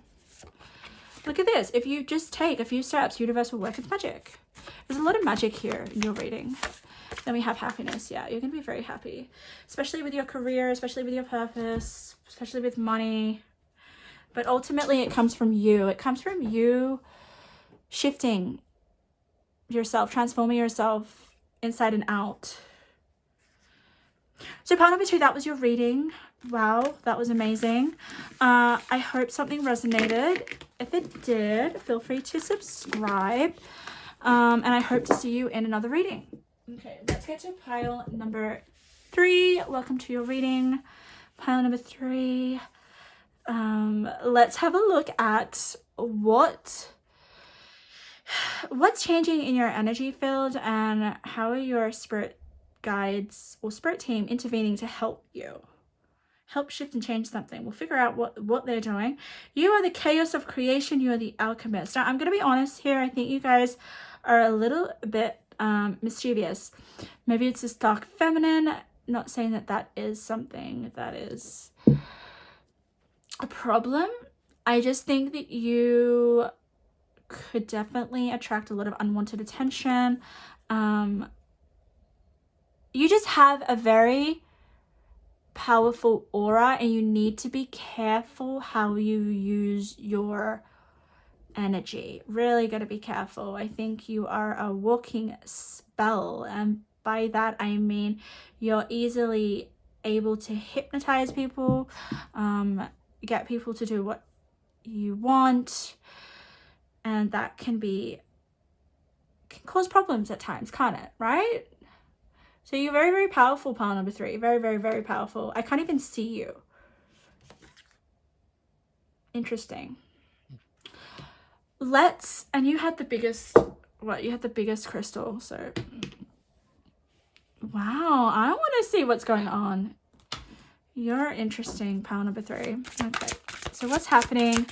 Look at this. If you just take a few steps, universe will work its magic. There's a lot of magic here in your reading. Then we have happiness. Yeah, you're going to be very happy, especially with your career, especially with your purpose, especially with money. But ultimately, it comes from you. It comes from you shifting yourself, transforming yourself inside and out. So part number 2, that was your reading. Wow, that was amazing. I hope something resonated. If it did, feel free to subscribe. And I hope to see you in another reading. Okay, let's get to pile number 3. Welcome to your reading. Pile number 3. Let's have a look at what's changing in your energy field, and how are your spirit guides or spirit team intervening to help shift and change something. We'll figure out what they're doing. You are the chaos of creation. You are the alchemist. Now, I'm going to be honest here. I think you guys are a little bit mischievous. Maybe it's this dark feminine. Not saying that is something that is a problem. I just think that you could definitely attract a lot of unwanted attention. You just have a very powerful aura, and you need to be careful how you use your energy. Really got to be careful. I think you are a walking spell, and by that I mean you're easily able to hypnotize people, get people to do what you want, and that can cause problems at times, can't it? Right? So you're very, very powerful, pile number 3. Very, very, very powerful. I can't even see you. Interesting. And you had the biggest, you had the biggest crystal. So Wow, I want to see what's going on. You're interesting, pile number 3. Okay, so what's happening?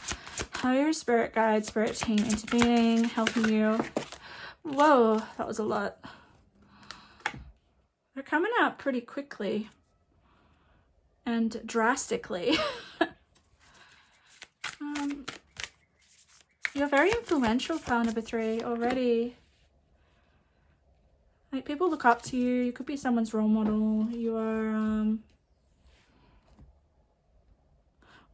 How are your spirit guides, spirit team intervening, helping you? Whoa, that was a lot. They're coming out pretty quickly and drastically. You're very influential, pile number 3, already. Like, people look up to you. You could be someone's role model. You are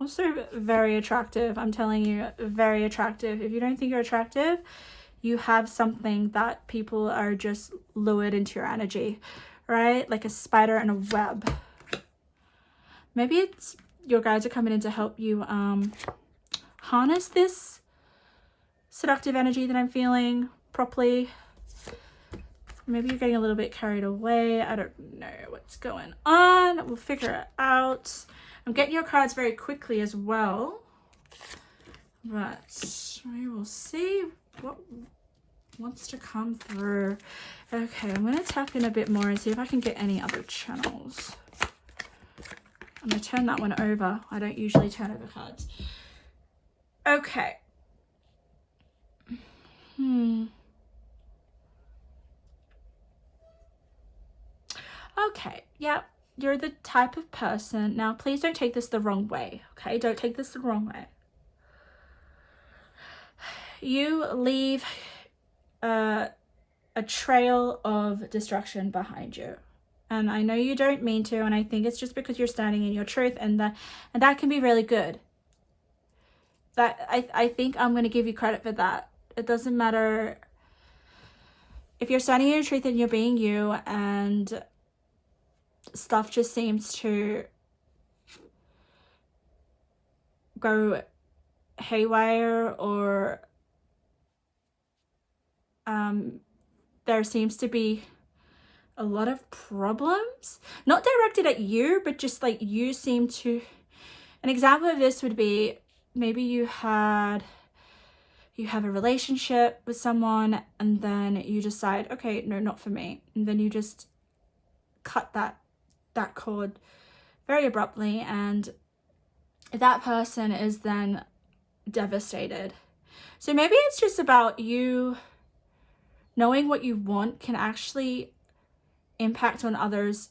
also very attractive. I'm telling you, very attractive. If you don't think you're attractive, you have something that people are just lured into your energy, right? Like a spider in a web. Maybe it's your guides are coming in to help you harness this seductive energy that I'm feeling properly. Maybe you're getting a little bit carried away. I don't know what's going on. We'll figure it out. I'm getting your cards very quickly as well. But we will see what wants to come through. Okay, I'm going to tap in a bit more and see if I can get any other channels. I'm going to turn that one over. I don't usually turn over cards. Okay. Okay, yeah, you're the type of person. Now, please don't take this the wrong way, okay? Don't take this the wrong way. You leave a trail of destruction behind you. And I know you don't mean to, and I think it's just because you're standing in your truth, and that can be really good. That I think I'm going to give you credit for that. It doesn't matter if you're standing in your truth and you're being you, and stuff just seems to go haywire, or there seems to be a lot of problems, not directed at you, but just like you seem to. An example of this would be maybe you have a relationship with someone, and then you decide, okay, no, not for me, and then you just cut that cord very abruptly, and that person is then devastated. So maybe it's just about you knowing what you want can actually impact on others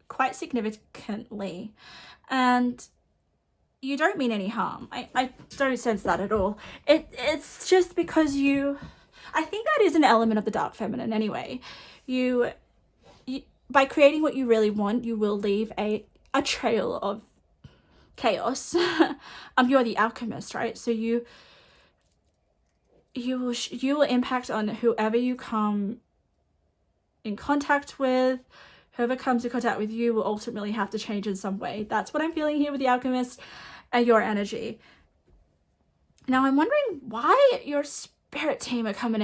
quite significantly, and you don't mean any harm. I don't sense that at all. It's just because I think that is an element of the dark feminine anyway. You by creating what you really want, you will leave a trail of chaos. You're the alchemist, right? So you will impact on whoever you come in contact with. Whoever comes in contact with you will ultimately have to change in some way. That's what I'm feeling here with the alchemist and your energy. Now I'm wondering why your spirit team are coming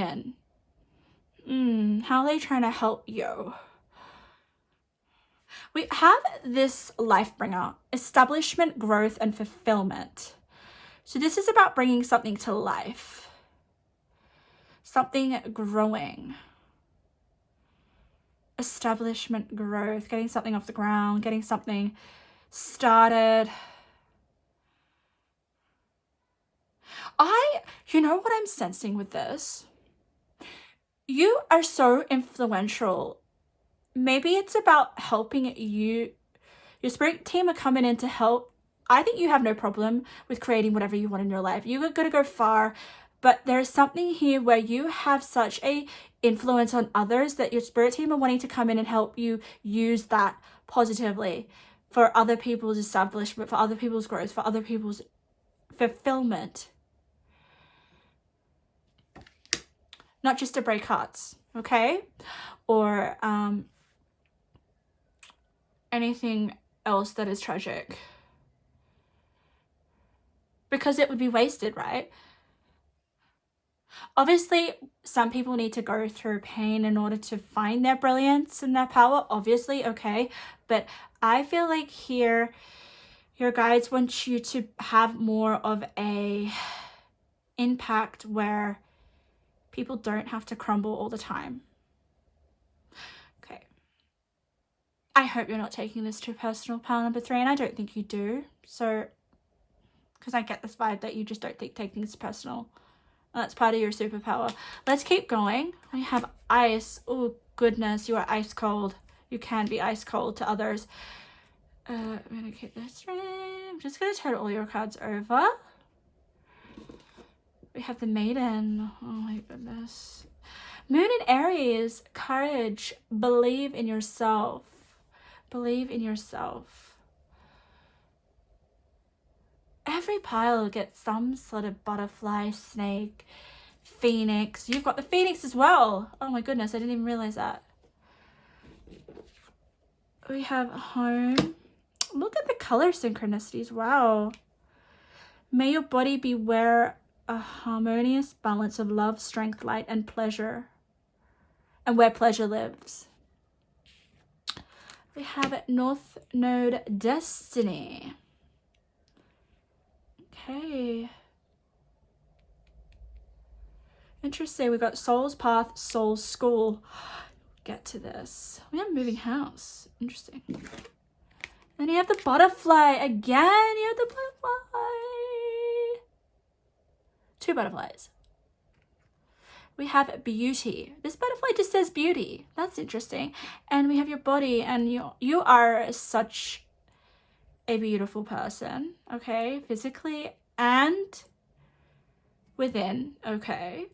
in. How are they trying to help you? We have this life bringer, establishment, growth, and fulfillment. So this is about bringing something to life, something growing. Establishment, growth, getting something off the ground, getting something started. You know what I'm sensing with this? You are so influential. Maybe it's about helping you. Your spirit team are coming in to help. I think you have no problem with creating whatever you want in your life. You're going to go far, but there's something here where you have such a influence on others that your spirit team are wanting to come in and help you use that positively for other people's establishment, for other people's growth, for other people's fulfillment. Not just to break hearts, okay? Or anything else that is tragic. Because it would be wasted, right? Obviously, some people need to go through pain in order to find their brilliance and their power, obviously, okay? But I feel like here, your guides want you to have more of a impact where people don't have to crumble all the time. Okay, I hope you're not taking this too personal, pile number 3, and I don't think you do. So, because I get this vibe that you just don't think taking this personal. And that's part of your superpower. Let's keep going. I have ice. Oh, goodness, you are ice cold. You can be ice cold to others. I'm going to keep this right. I'm just going to turn all your cards over. We have the Maiden. Oh, my goodness. Moon in Aries. Courage. Believe in yourself. Believe in yourself. Every pile gets some sort of butterfly, snake, phoenix. You've got the phoenix as well. Oh my goodness, I didn't even realize that. We have home. Look at the color synchronicities. Wow. May your body be where a harmonious balance of love, strength, light, and pleasure. And where pleasure lives. We have North Node Destiny. Okay. Interesting. We've got Soul's Path, Soul's School. Get to this. We have Moving House. Interesting. Then you have the butterfly again. You have the butterfly. 2 butterflies. We have beauty. This butterfly just says beauty. That's interesting. And we have your body, and you are such a beautiful person, okay? Physically and within, okay?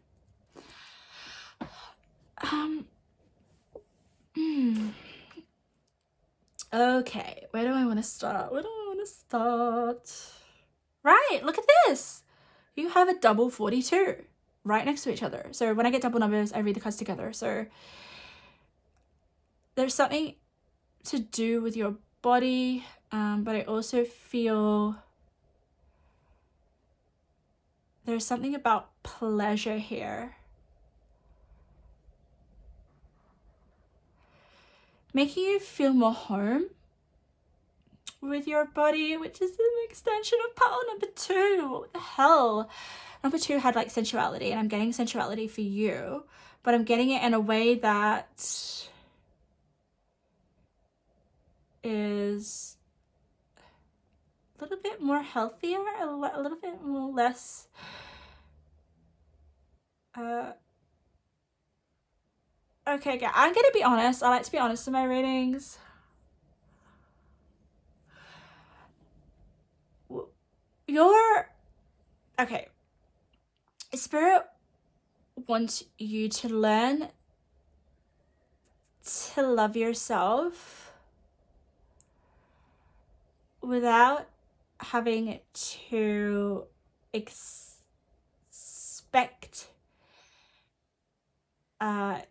Okay, where do I want to start? Where do I want to start? Right, look at this. You have a double 42 right next to each other. So when I get double numbers, I read the cards together. So there's something to do with your body, but I also feel there's something about pleasure here. Making you feel more home with your body, which is an extension of pile number 2. What the hell? Number 2 had like sensuality, and I'm getting sensuality for you, but I'm getting it in a way that is a little bit more healthier, a little bit more less okay, I'm gonna be honest. I like to be honest in my readings. Okay. Spirit wants you to learn to love yourself without having to expect I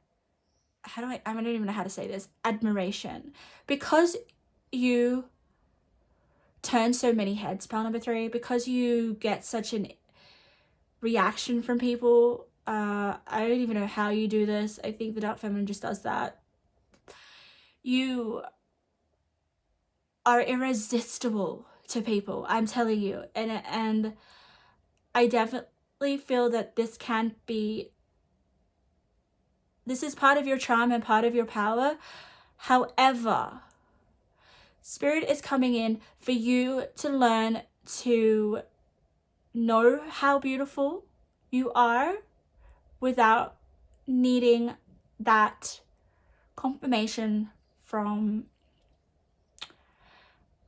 don't even know how to say this, admiration, because you turn so many heads, pile number 3, because you get such an reaction from people. I don't even know how you do this. I think the Dark Feminine just does that. You are irresistible to people, I'm telling you, and I definitely feel that this is part of your charm and part of your power. However, Spirit is coming in for you to learn to know how beautiful you are without needing that confirmation from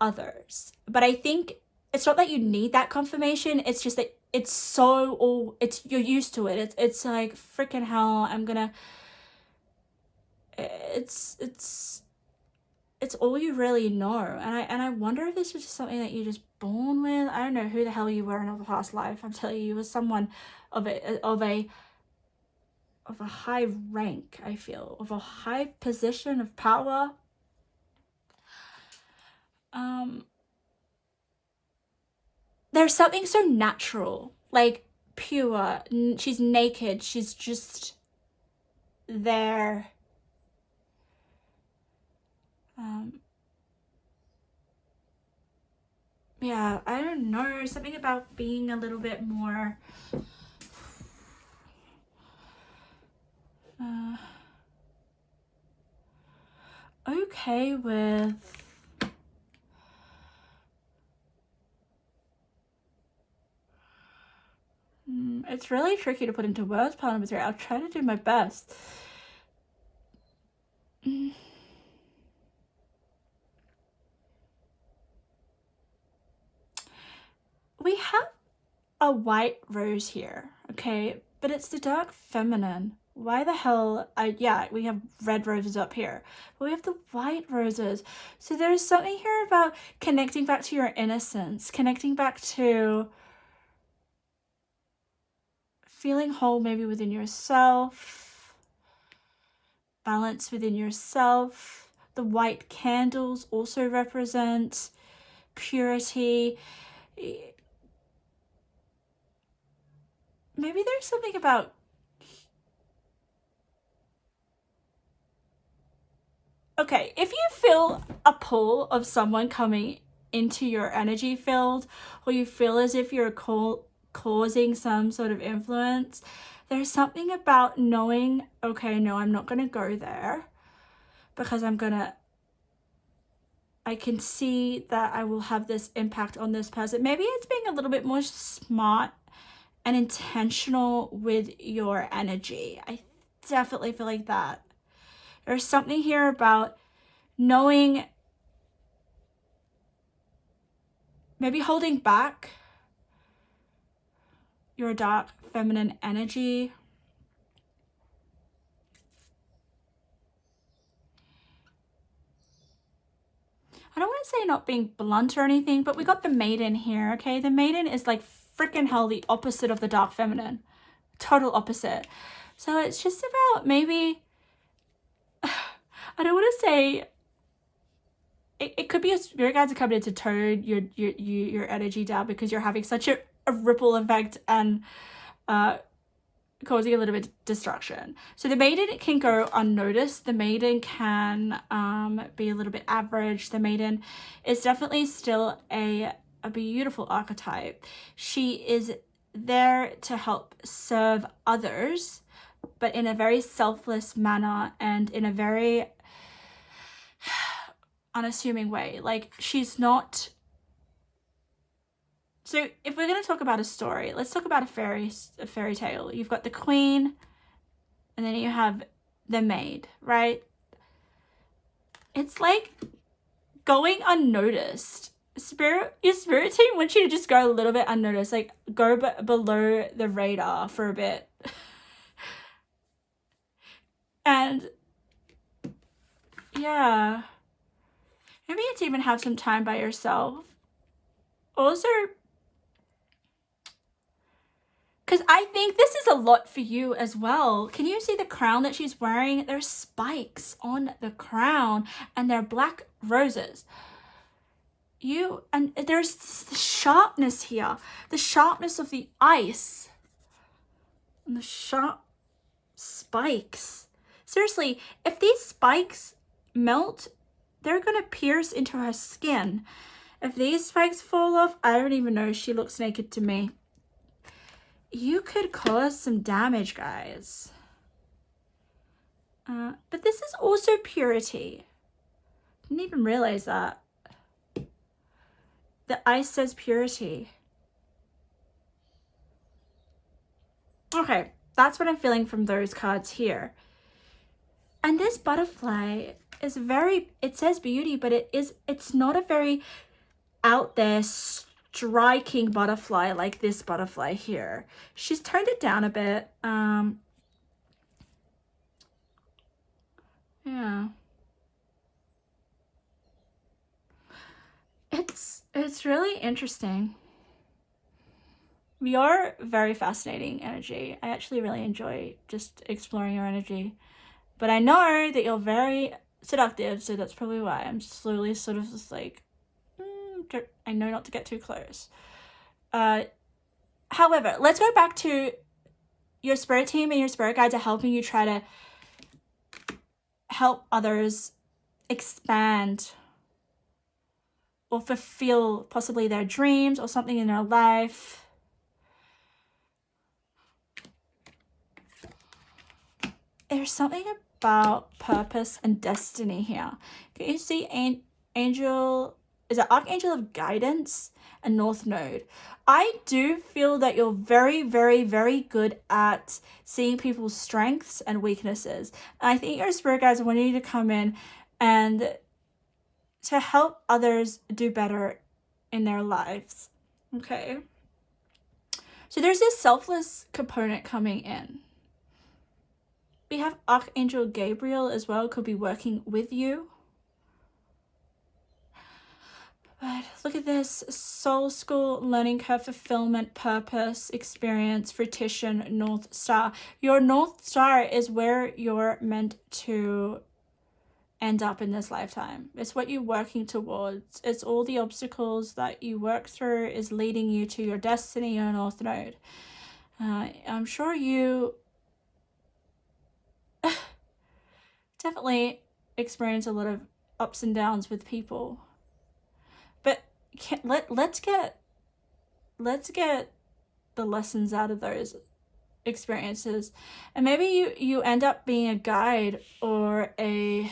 others. But I think it's not that you need that confirmation, it's just that you're used to it. It's like, freaking hell, it's all you really know. And I wonder if this was just something that you're just born with. I don't know who the hell you were in a past life. I'm telling you was someone of a high rank, I feel, of a high position of power. There's something so natural, like pure. She's naked, she's just there. Yeah, I don't know, something about being a little bit more okay. okay with it's really tricky to put into words, pile number 3. I'll try to do my best. We have a white rose here, okay? But it's the dark feminine. Why the hell? Yeah, we have red roses up here, but we have the white roses. So there's something here about connecting back to your innocence, connecting back to feeling whole maybe within yourself, balance within yourself. The white candles also represent purity. Maybe there's something about okay, if you feel a pull of someone coming into your energy field, or you feel as if you're causing some sort of influence, there's something about knowing, okay, no, I'm not going to go there because I can see that I will have this impact on this person. Maybe it's being a little bit more smart and intentional with your energy. I definitely feel like that. There's something here about knowing, maybe holding back your dark feminine energy. I don't want to say not being blunt or anything, but we got the maiden here, okay? The maiden is like freaking hell the opposite of the dark feminine. Total opposite. So it's just about maybe, I don't want to say, it could be a spirit guides are coming in to tone your energy down because you're having such a ripple effect and causing a little bit of destruction. So the maiden can go unnoticed. The maiden can be a little bit average. The maiden is definitely still a beautiful archetype. She is there to help serve others, but in a very selfless manner and in a very unassuming way. Like, she's not. So if we're going to talk about a story, let's talk about a fairy tale. You've got the queen and then you have the maid, right? It's like going unnoticed. Your spirit team wants you to just go a little bit unnoticed, like go below the radar for a bit. And yeah, maybe it's even have some time by yourself. Also, because I think this is a lot for you as well. Can you see the crown that she's wearing? There's spikes on the crown and they're black roses. And there's the sharpness here, the sharpness of the ice and the sharp spikes. Seriously, if these spikes melt, they're gonna pierce into her skin. If these spikes fall off, I don't even know, she looks naked to me. You could cause some damage, guys. But this is also purity. Didn't even realize that. The ice says purity. Okay, that's what I'm feeling from those cards here. And this butterfly is it says beauty, but it's not a very out there striking butterfly like this butterfly here. She's toned it down a bit. Yeah. It's really interesting. You're very fascinating energy. I actually really enjoy just exploring your energy. But I know that you're very seductive, so that's probably why I'm slowly sort of just like, I know not to get too close. However, let's go back to your spirit team and your spirit guides are helping you try to help others expand or fulfill possibly their dreams or something in their life. There's something about purpose and destiny here. Can you see angel, is it Archangel of Guidance and North Node? I do feel that you're very, very, very good at seeing people's strengths and weaknesses. And I think your spirit guides want you to come in and to help others do better in their lives. Okay. So there's this selfless component coming in. We have Archangel Gabriel as well, could be working with you. But look at this, soul school, learning curve, fulfillment, purpose, experience, fruition, North Star. Your North Star is where you're meant to end up in this lifetime. It's what you're working towards. It's all the obstacles that you work through is leading you to your destiny, your North Node. I'm sure you definitely experience a lot of ups and downs with people. But let's get the lessons out of those experiences, and maybe you end up being a guide or a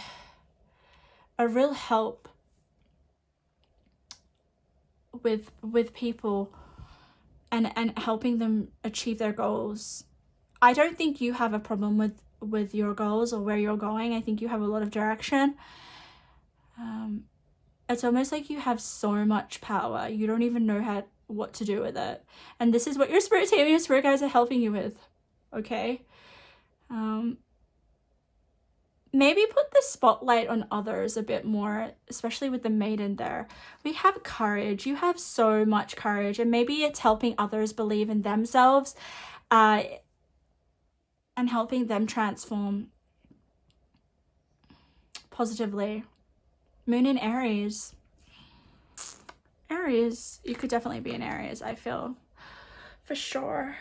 real help with people and helping them achieve their goals. I don't think you have a problem with your goals or where you're going. I think you have a lot of direction. It's almost like you have so much power, you don't even know what to do with it. And this is what your spirit team and your spirit guides are helping you with. Okay. Maybe put the spotlight on others a bit more, especially with the maiden there. We have courage. You have so much courage, and maybe it's helping others believe in themselves and helping them transform positively. Moon in Aries. Aries, you could definitely be in Aries, I feel, for sure.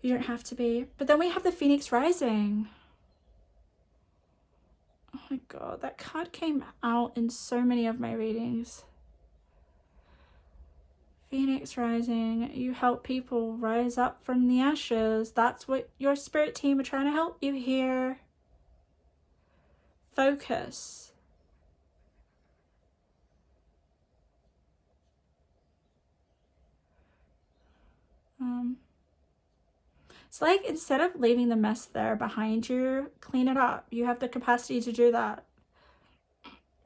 You don't have to be. But then we have the Phoenix Rising. Oh my god, that card came out in so many of my readings. Phoenix Rising, you help people rise up from the ashes. That's what your spirit team are trying to help you here. Focus. It's like, instead of leaving the mess there behind you, clean it up. You have the capacity to do that.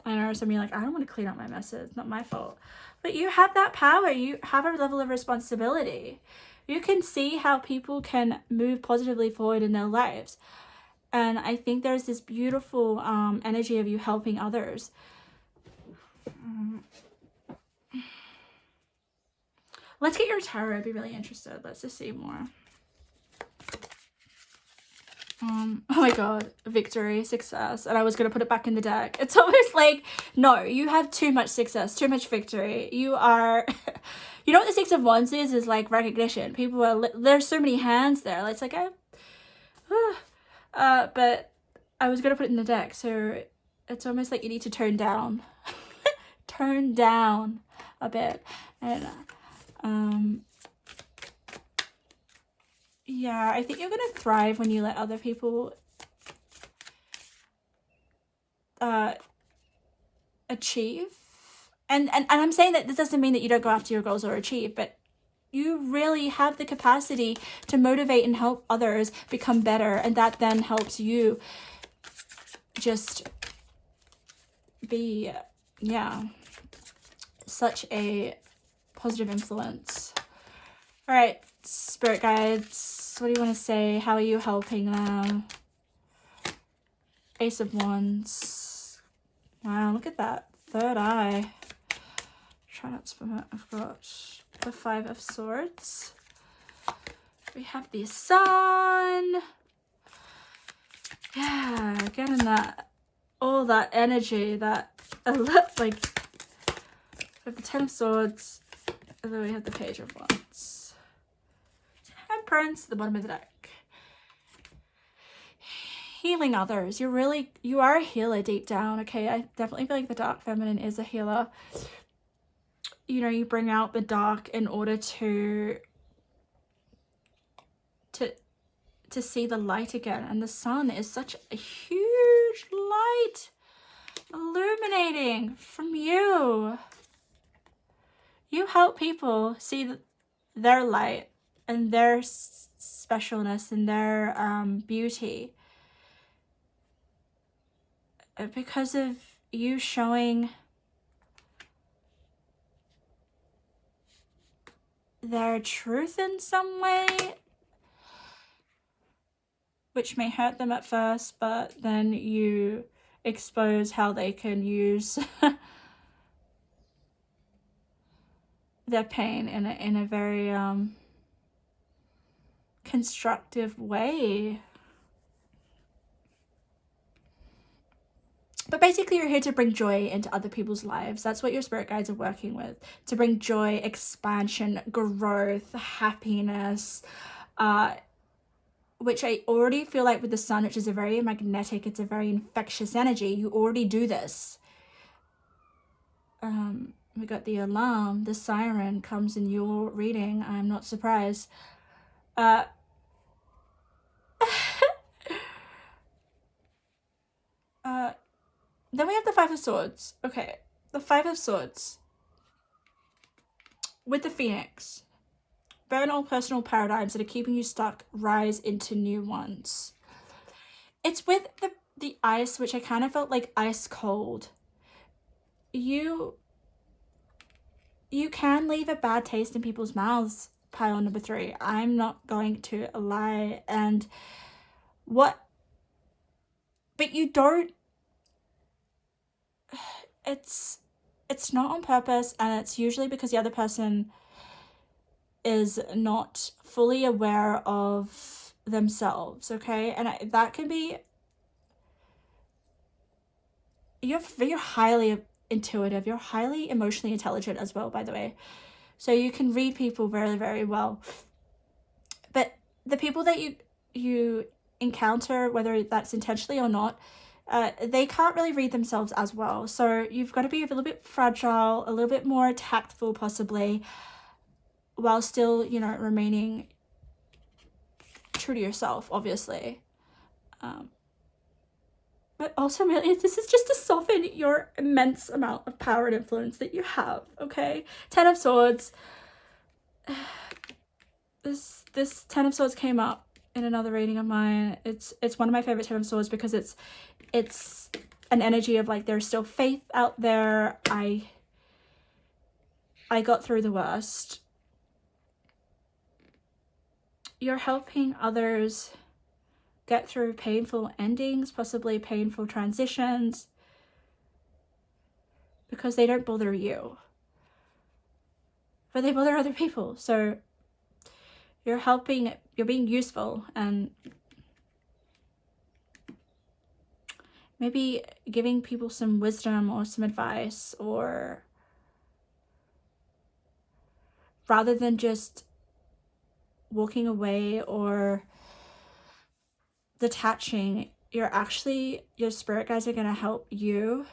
I know some of you are like, I don't want to clean up my messes. It's not my fault. But you have that power. You have a level of responsibility. You can see how people can move positively forward in their lives. And I think there's this beautiful energy of you helping others. Let's get your tarot. I'd be really interested. Let's just see more. Oh my god, victory, success, and I was gonna put it back in the deck. It's almost like, no, you have too much success, too much victory. You are, you know what the Six of Wands is like recognition. People are, there's so many hands there. It's like, but I was gonna put it in the deck, so it's almost like you need to tone down, turn down a bit, and yeah, I think you're going to thrive when you let other people achieve. And I'm saying that this doesn't mean that you don't go after your goals or achieve, but you really have the capacity to motivate and help others become better. And that then helps you just be, yeah, such a positive influence. All right, spirit guides, what do you want to say? How are you helping them? Ace of Wands. Wow, look at that third eye. Try not to spam it. I've got the Five of Swords. We have the Sun. Yeah, getting that, all that energy, that, like, we have the Ten of Swords, and then we have the Page of Wands. Temperance at the bottom of the deck. Healing others. You are a healer deep down, okay? I definitely feel like the dark feminine is a healer. You know, you bring out the dark in order to to see the light again. And the sun is such a huge light illuminating from you. You help people see their light and their specialness and their beauty because of you showing their truth in some way, which may hurt them at first, but then you expose how they can use their pain in a very constructive way. But basically, you're here to bring joy into other people's lives. That's what your spirit guides are working with. To bring joy, expansion, growth, happiness, which I already feel like with the sun, which is a very magnetic, it's a very infectious energy. You already do this. We got the alarm, the siren comes in your reading. I'm not surprised. Then we have the Five of Swords. Okay, the Five of Swords. With the Phoenix. Burn all personal paradigms that are keeping you stuck. Rise into new ones. It's with the ice, which I kind of felt like ice cold. You can leave a bad taste in people's mouths, pile number 3. I'm not going to lie. And but you don't, it's not on purpose, and it's usually because the other person is not fully aware of themselves, okay? And that can be, you're highly intuitive, you're highly emotionally intelligent as well, by the way, so you can read people very, very well. But the people that you encounter, whether that's intentionally or not, they can't really read themselves as well. So you've got to be a little bit fragile, a little bit more tactful possibly, while still, you know, remaining true to yourself, obviously. But ultimately, this is just to soften your immense amount of power and influence that you have, okay? 10 of Swords. This 10 of Swords came up in another reading of mine. It's one of my favorite 10 of Swords because it's an energy of like, there's still faith out there. I got through the worst. You're helping others get through painful endings, possibly painful transitions, because they don't bother you, but they bother other people. So you're helping, you're being useful, and maybe giving people some wisdom or some advice, or rather than just walking away or detaching, your spirit guides are going to help you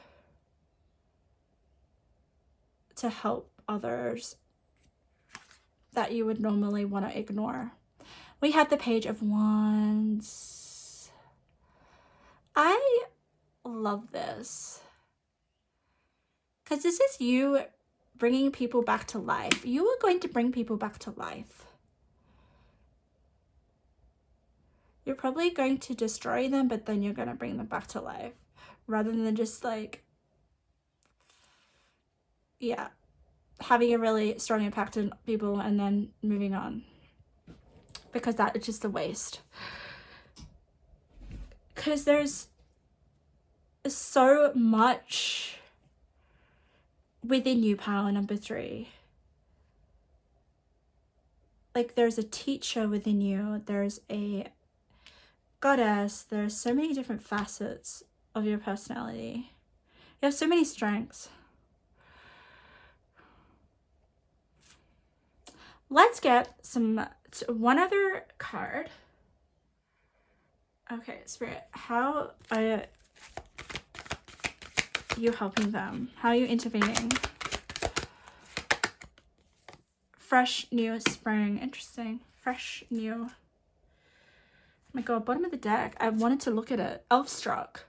to help others that you would normally want to ignore. We have the Page of Wands. I love this because this is you bringing people back to life. You are going to bring people back to life. You're probably going to destroy them, but then you're going to bring them back to life, rather than just like, yeah, having a really strong impact on people and then moving on, because that is just a waste. Because there's so much within you, power number 3. Like, there's a teacher within you, there's a goddess, there's so many different facets of your personality. You have so many strengths. Let's get one other card. Okay, Spirit, how are you helping them? How are you intervening? Fresh, new spring. Interesting. Fresh, new. my god, bottom of the deck. I wanted to look at it. Elf-struck.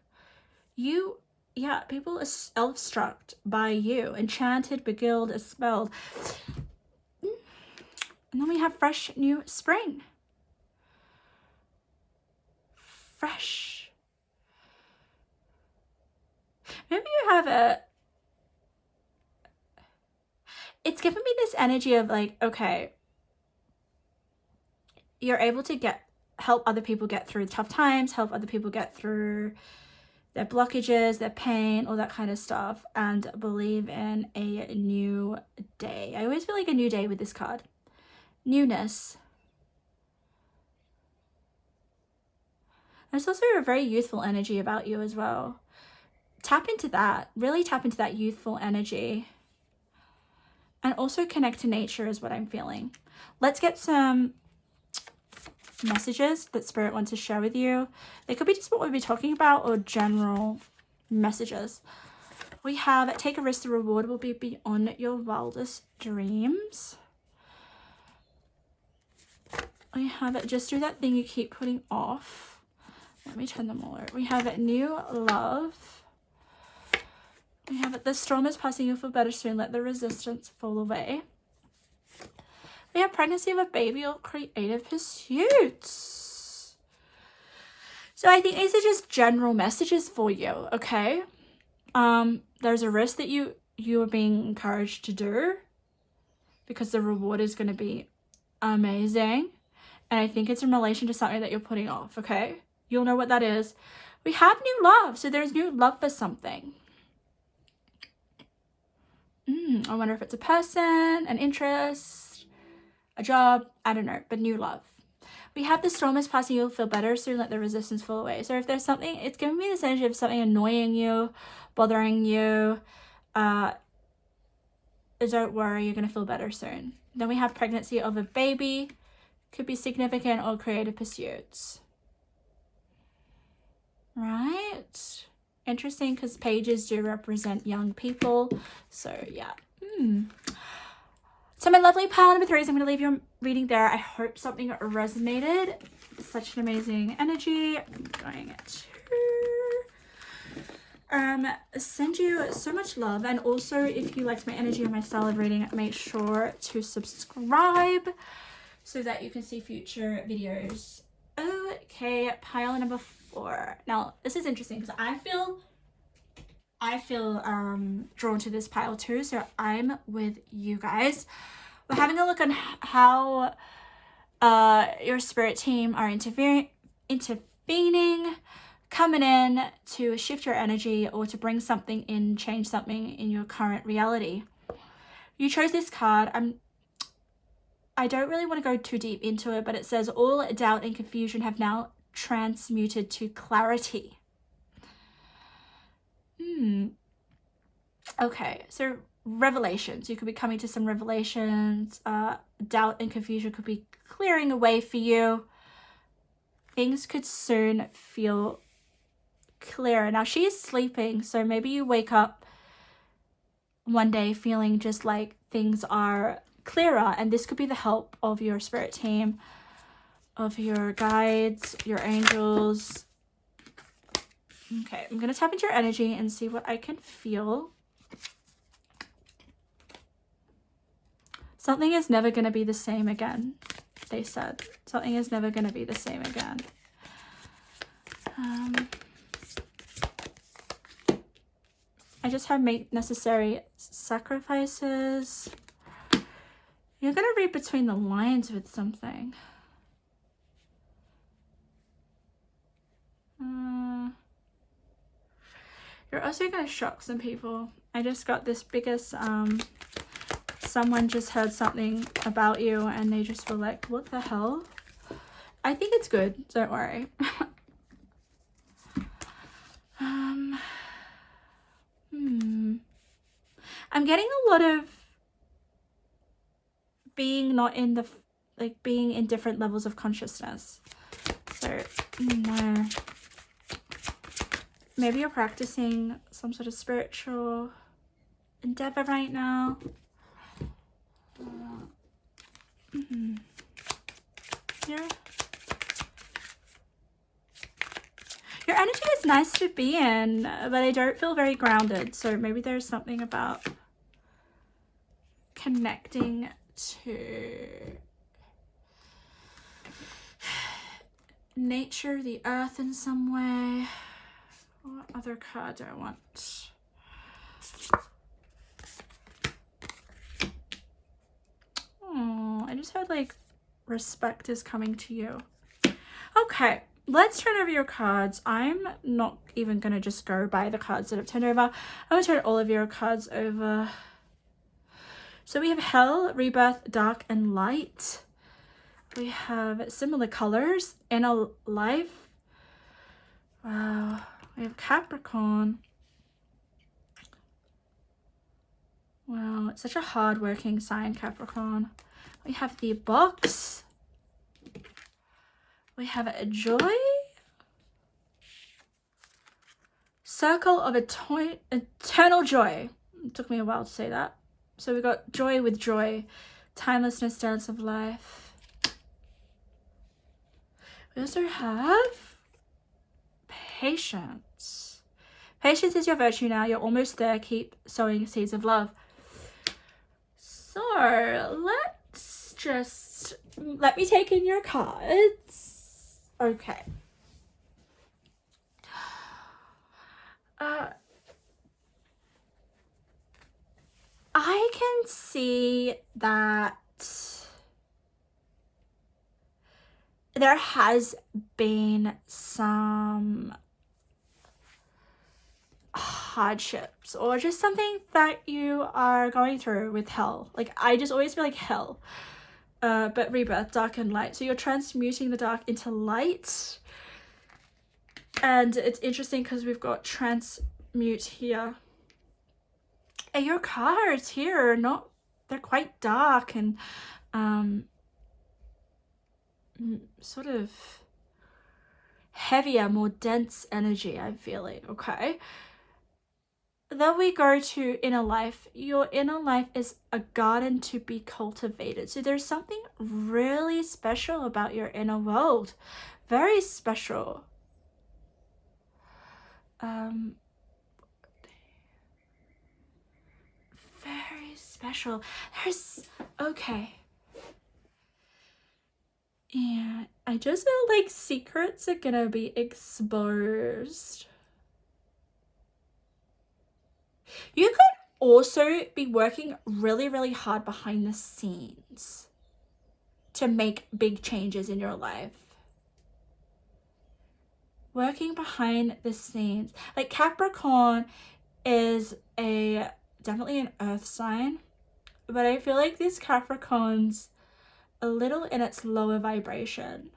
You, yeah, people are elf-struck by you. Enchanted, beguiled, expelled. And then we have fresh new spring. Fresh. Maybe you have a... It's giving me this energy of like, okay, you're able to help other people get through tough times, help other people get through their blockages, their pain, all that kind of stuff, and believe in a new day. I always feel like a new day with this card. Newness. There's also a very youthful energy about you as well. Tap into that. Really tap into that youthful energy. And also connect to nature is what I'm feeling. Let's get some messages that Spirit wants to share with you. They could be just what we'll be talking about or general messages. We have, take a risk, the reward will be beyond your wildest dreams. We have, just do that thing you keep putting off. Let me turn them all over. We have new love. We have the storm is passing, you'll feel better soon. Let the resistance fall away. We have pregnancy of a baby or creative pursuits. So I think these are just general messages for you, okay? There's a risk that you are being encouraged to do because the reward is going to be amazing. And I think it's in relation to something that you're putting off, okay? You'll know what that is. We have new love, so there's new love for something. I wonder if it's a person, an interest, a job, I don't know, but new love. We have the storm is passing, you'll feel better soon, let the resistance fall away. So if there's something, it's giving me this energy of something annoying you, bothering you, don't worry, you're going to feel better soon. Then we have pregnancy of a baby, could be significant, or creative pursuits. Right? Interesting, because pages do represent young people. So yeah. So my lovely pile number 3 is I'm going to leave your reading there. I hope something resonated. Such an amazing energy. I'm going to send you so much love. And also, if you liked my energy and my style of reading, make sure to subscribe so that you can see future videos. Okay, pile number 4. Now, this is interesting because I feel drawn to this pile too, so I'm with you guys. We're having a look on how your spirit team are intervening, coming in to shift your energy or to bring something in, change something in your current reality. You chose this card. I don't really want to go too deep into it, but it says all doubt and confusion have now transmuted to clarity. Okay, so revelations. You could be coming to some revelations. Doubt and confusion could be clearing away for you. Things could soon feel clearer. Now, she is sleeping, so maybe you wake up one day feeling just like things are clearer, and this could be the help of your spirit team, of your guides, your angels. Okay, I'm going to tap into your energy and see what I can feel. Something is never going to be the same again, they said. Something is never going to be the same again. I just have make necessary sacrifices. You're going to read between the lines with something. You're also going to shock some people. I just got this biggest... someone just heard something about you and they just were like, what the hell? I think it's good, don't worry. I'm getting a lot of being not in the, like being in different levels of consciousness. So, no. Maybe you're practicing some sort of spiritual endeavor right now. Yeah. Your energy is nice to be in, but I don't feel very grounded. So maybe there's something about connecting to nature, the earth in some way. What other card do I want? Oh, I just had like respect is coming to you. Okay, let's turn over your cards. I'm not even gonna just go by the cards that I've turned over. I'm gonna turn all of your cards over. So we have Hell, Rebirth, Dark, and Light. We have similar colors, Inner Life. Wow. We have Capricorn. Wow, it's such a hard-working sign, Capricorn. We have the Box. We have a Joy. Circle of Eternal Joy. It took me a while to say that. So we got Joy with Joy. Timelessness, Dance of Life. We also have Patience. Patience is your virtue now. You're almost there. Keep sowing seeds of love. So let me take in your cards. Okay. I can see that there has been some hardships or just something that you are going through with Hell. Like, I just always feel like Hell. But Rebirth, Dark and Light. So you're transmuting the dark into light. And it's interesting because we've got transmute here. And your cards here are they're quite dark and sort of heavier, more dense energy, I'm feeling, okay? Then we go to inner life. Your inner life is a garden to be cultivated. So there's something really special about your inner world. Very special. Very special. Okay. Yeah, I just feel like secrets are gonna be exposed. You could also be working really, really hard behind the scenes to make big changes in your life. Working behind the scenes. Like, Capricorn is definitely an earth sign, but I feel like this Capricorn's a little in its lower vibration.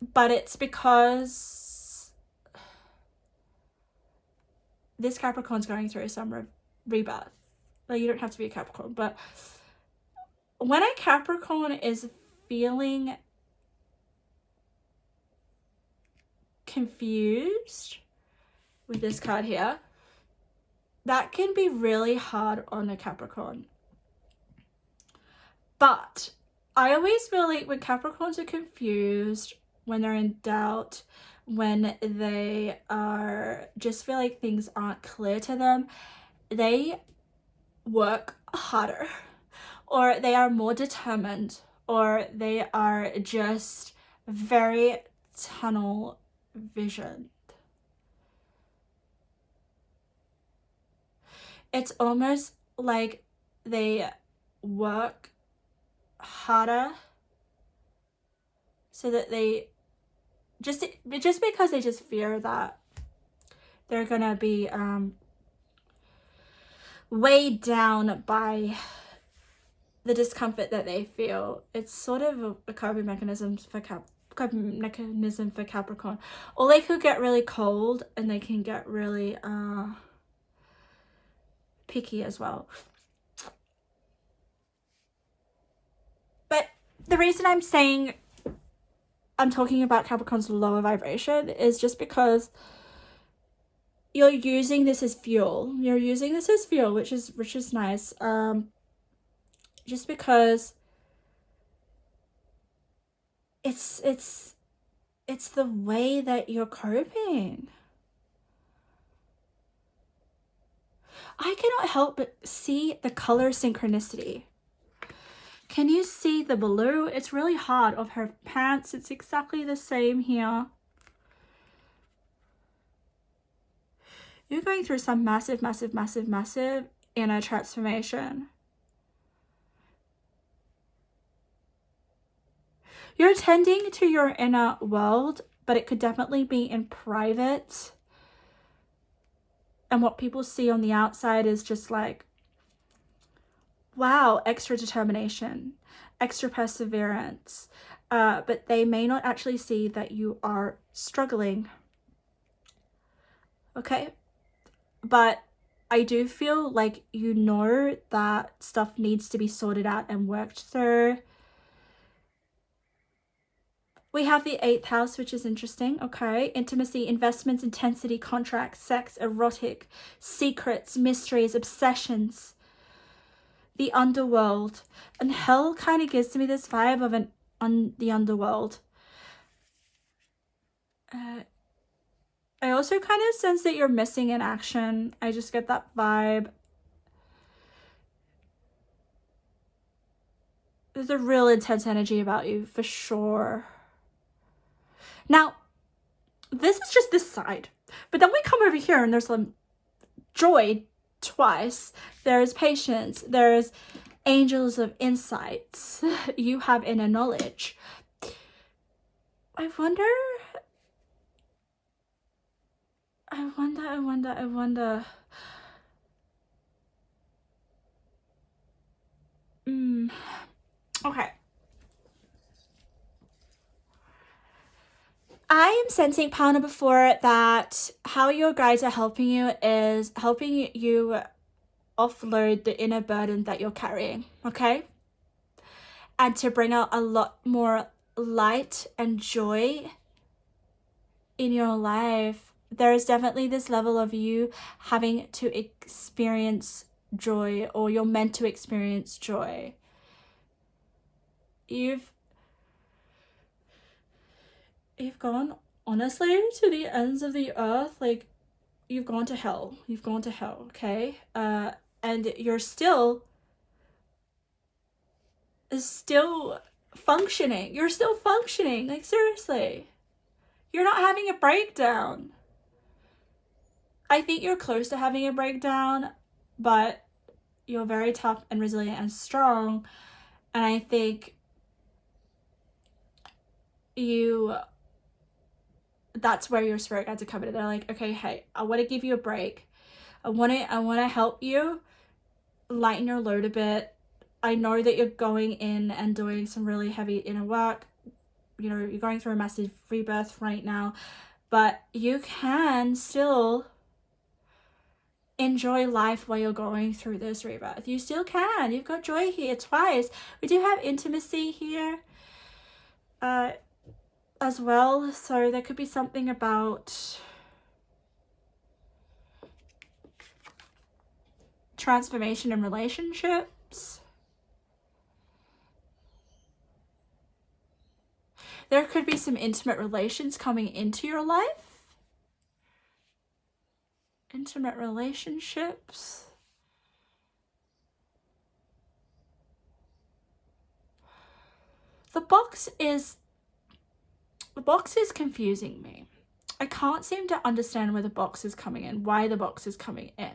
But it's because this Capricorn's going through some rebirth. Like, you don't have to be a Capricorn, but when a Capricorn is feeling confused with this card here, that can be really hard on a Capricorn. But I always feel like when Capricorns are confused, when they're in doubt, when they are just feel like things aren't clear to them, they work harder, or they are more determined, or they are just very tunnel visioned. It's almost like they work harder so that they just because they just fear that they're gonna be weighed down by the discomfort that they feel. It's sort of a coping mechanism for Capricorn. Or they could get really cold and they can get really picky as well. But the reason I'm talking about Capricorn's lower vibration is just because you're using this as fuel. You're using this as fuel, which is nice. Just because it's It's the way that you're coping. I cannot help but see the color synchronicity. Can you see the blue? It's really hard of her pants. It's exactly the same here. You're going through some massive, massive, massive, massive inner transformation. You're tending to your inner world, but it could definitely be in private. And what people see on the outside is just like, wow, extra determination, extra perseverance. But they may not actually see that you are struggling. Okay? But I do feel like you know that stuff needs to be sorted out and worked through. We have the 8th house, which is interesting. Okay. Intimacy, investments, intensity, contracts, sex, erotic, secrets, mysteries, obsessions, the underworld. And hell kind of gives me this vibe of the underworld. I also kind of sense that you're missing in action. I just get that vibe. There's a real intense energy about you, for sure. Now, this is just this side. But then we come over here and there's some joy twice. There's patience. There's angels of insights. You have inner knowledge. I wonder. Okay. I am sensing, power number 4, that how your guides are helping you is helping you offload the inner burden that you're carrying, okay? And to bring out a lot more light and joy in your life. There is definitely this level of you having to experience joy, or you're meant to experience joy. You've gone, honestly, to the ends of the earth. Like, you've gone to hell. You've gone to hell, okay? And you're still functioning. You're still functioning. Like, seriously. You're not having a breakdown. I think you're close to having a breakdown, but you're very tough and resilient and strong. And I think that's where your spirit guides are coming in. They're like, okay, hey, I want to give you a break. I want to help you lighten your load a bit. I know that you're going in and doing some really heavy inner work. You know, you're going through a massive rebirth right now, but you can still enjoy life while you're going through this rebirth. You still can. You've got joy here twice. We do have intimacy here as well. So there could be something about transformation in relationships. There could be some intimate relations coming into your life. Intimate relationships. The box is confusing me. I can't seem to understand where the box is coming in, why the box is coming in.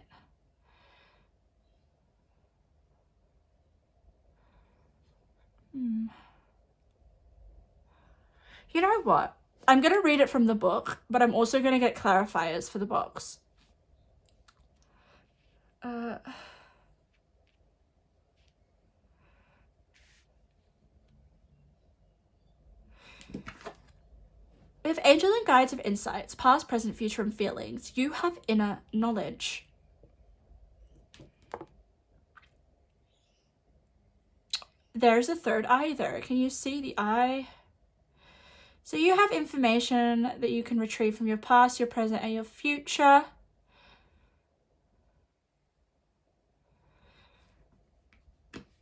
You know what? I'm going to read it from the book, but I'm also going to get clarifiers for the box. With angel and guides of insights, past, present, future, and feelings, you have inner knowledge. There's a third eye there. Can you see the eye? So you have information that you can retrieve from your past, your present, and your future.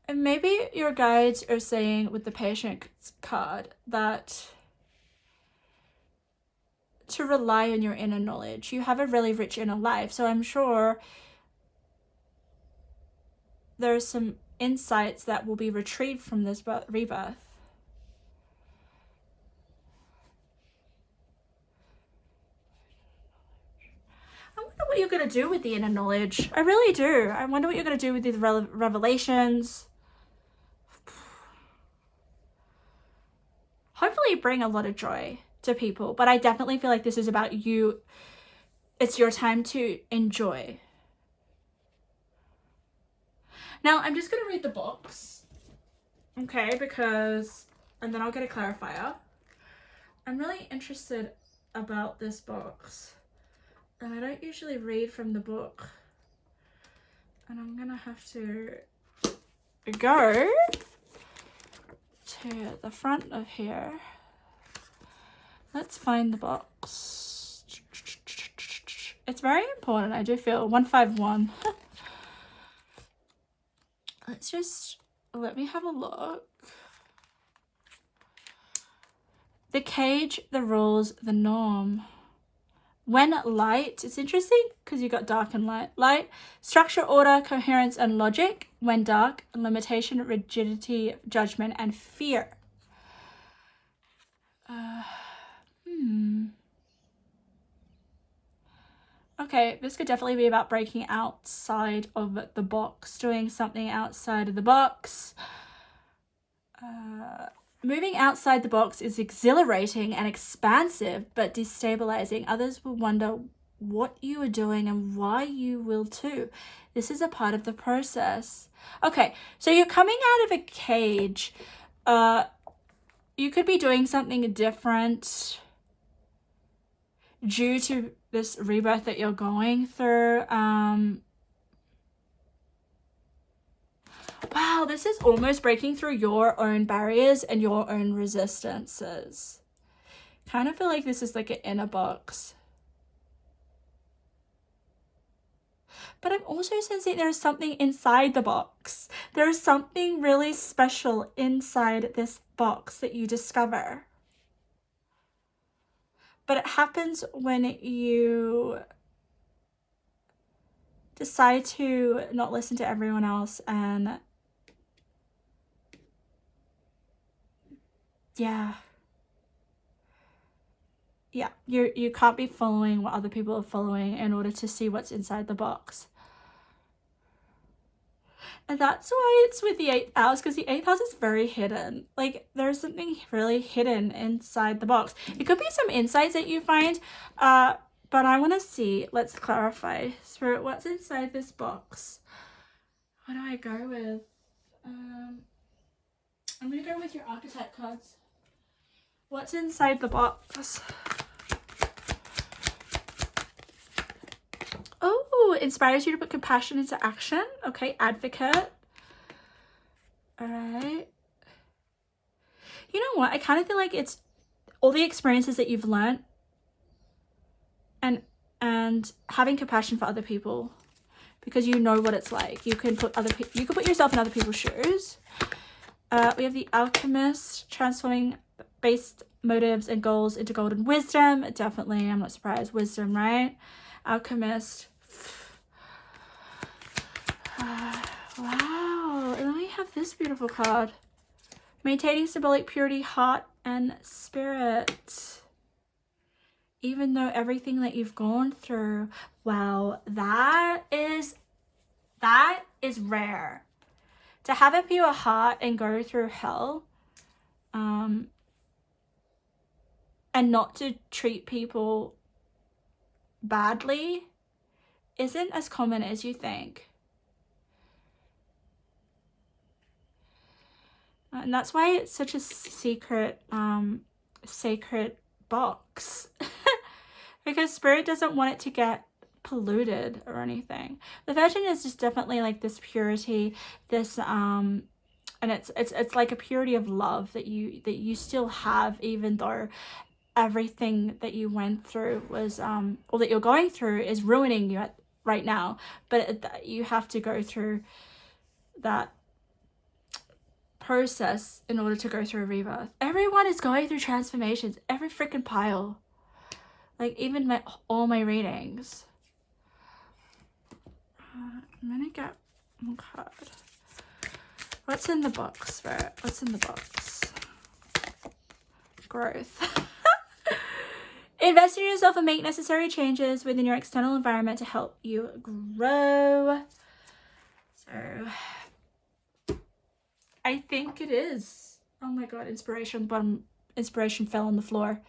And maybe your guides are saying with the Patience card that to rely on your inner knowledge. You have a really rich inner life, so I'm sure there's some insights that will be retrieved from this rebirth. I wonder what you're going to do with the inner knowledge. I really do. I wonder what you're going to do with these revelations. Hopefully bring a lot of joy to people, but I definitely feel like this is about you. It's your time to enjoy. Now, I'm just going to read the box, okay, and then I'll get a clarifier. I'm really interested about this box, and I don't usually read from the book, and I'm going to have to go to the front of here. Let's find the box. It's very important, I do feel. 151. Let me have a look. The cage, the rules, the norm. When light, it's interesting because you got dark and light. Light, structure, order, coherence, and logic. When dark, limitation, rigidity, judgment, and fear. Okay, this could definitely be about breaking outside of the box, doing something outside of the box. Moving outside the box is exhilarating and expansive, but destabilizing. Others will wonder what you are doing and why you will too. This is a part of the process. Okay, so you're coming out of a cage. You could be doing something different due to this rebirth that you're going through. Wow, this is almost breaking through your own barriers and your own resistances. Kind of feel like this is like an inner box. But I'm also sensing there's something inside the box. There's something really special inside this box that you discover. But it happens when you decide to not listen to everyone else and you can't be following what other people are following in order to see what's inside the box. And that's why it's with the 8th house, because the 8th house is very hidden. Like, there's something really hidden inside the box. It could be some insights that you find, but I want to see. Let's clarify. Spirit, what's inside this box? What do I go with? I'm going to go with your archetype cards. What's inside the box? Oh, inspires you to put compassion into action. Okay, advocate. All right. You know what? I kind of feel like it's all the experiences that you've learned and having compassion for other people, because you know what it's like. You can put yourself in other people's shoes. We have the alchemist, transforming based motives and goals into golden wisdom. Definitely, I'm not surprised. Wisdom, right? Alchemist. Wow. And then we have this beautiful card. Maintaining symbolic purity, heart, and spirit. Even though everything that you've gone through. Wow, that is rare. To have a pure heart and go through hell, and not to treat people badly isn't as common as you think. And that's why it's such a secret, sacred box. Because Spirit doesn't want it to get polluted or anything. The Virgin is just definitely like this purity, this and it's like a purity of love that you still have, even though everything that you went through was or that you're going through is ruining you right now. But you have to go through that process in order to go through a rebirth. Everyone is going through transformations. Every freaking pile. Like even all my readings. I'm gonna get one card. What's in the box, Spirit? What's in the box? Growth. Invest in yourself and make necessary changes within your external environment to help you grow. So I think it is. Oh my god, inspiration. The bottom inspiration fell on the floor.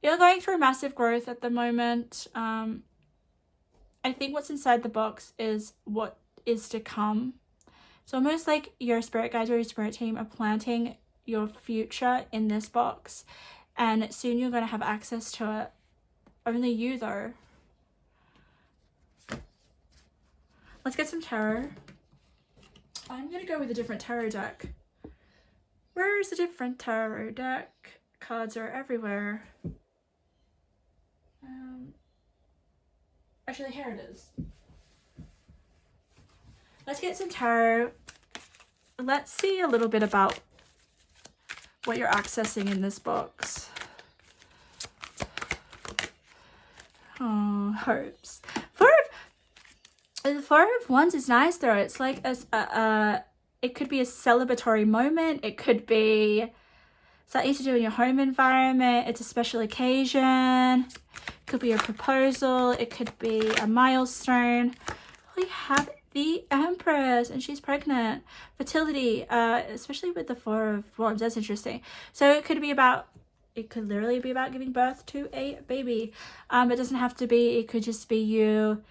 You're going through massive growth at the moment. I think what's inside the box is what is to come. It's almost like your spirit guides or your spirit team are planting your future in this box. And soon you're going to have access to it. Only you, though. Let's get some tarot. I'm going to go with a different tarot deck. Where's a different tarot deck? Cards are everywhere. Actually, here it is. Let's get some tarot. Let's see a little bit about what you're accessing in this box. Oh, hopes. The Four of Wands is nice though. It's like it could be a celebratory moment. It could be something to do in your home environment. It's a special occasion. It could be a proposal. It could be a milestone. We have the Empress and she's pregnant. Fertility, especially with the Four of Wands. That's interesting. So it could literally be about giving birth to a baby. It doesn't have to be. It could just be you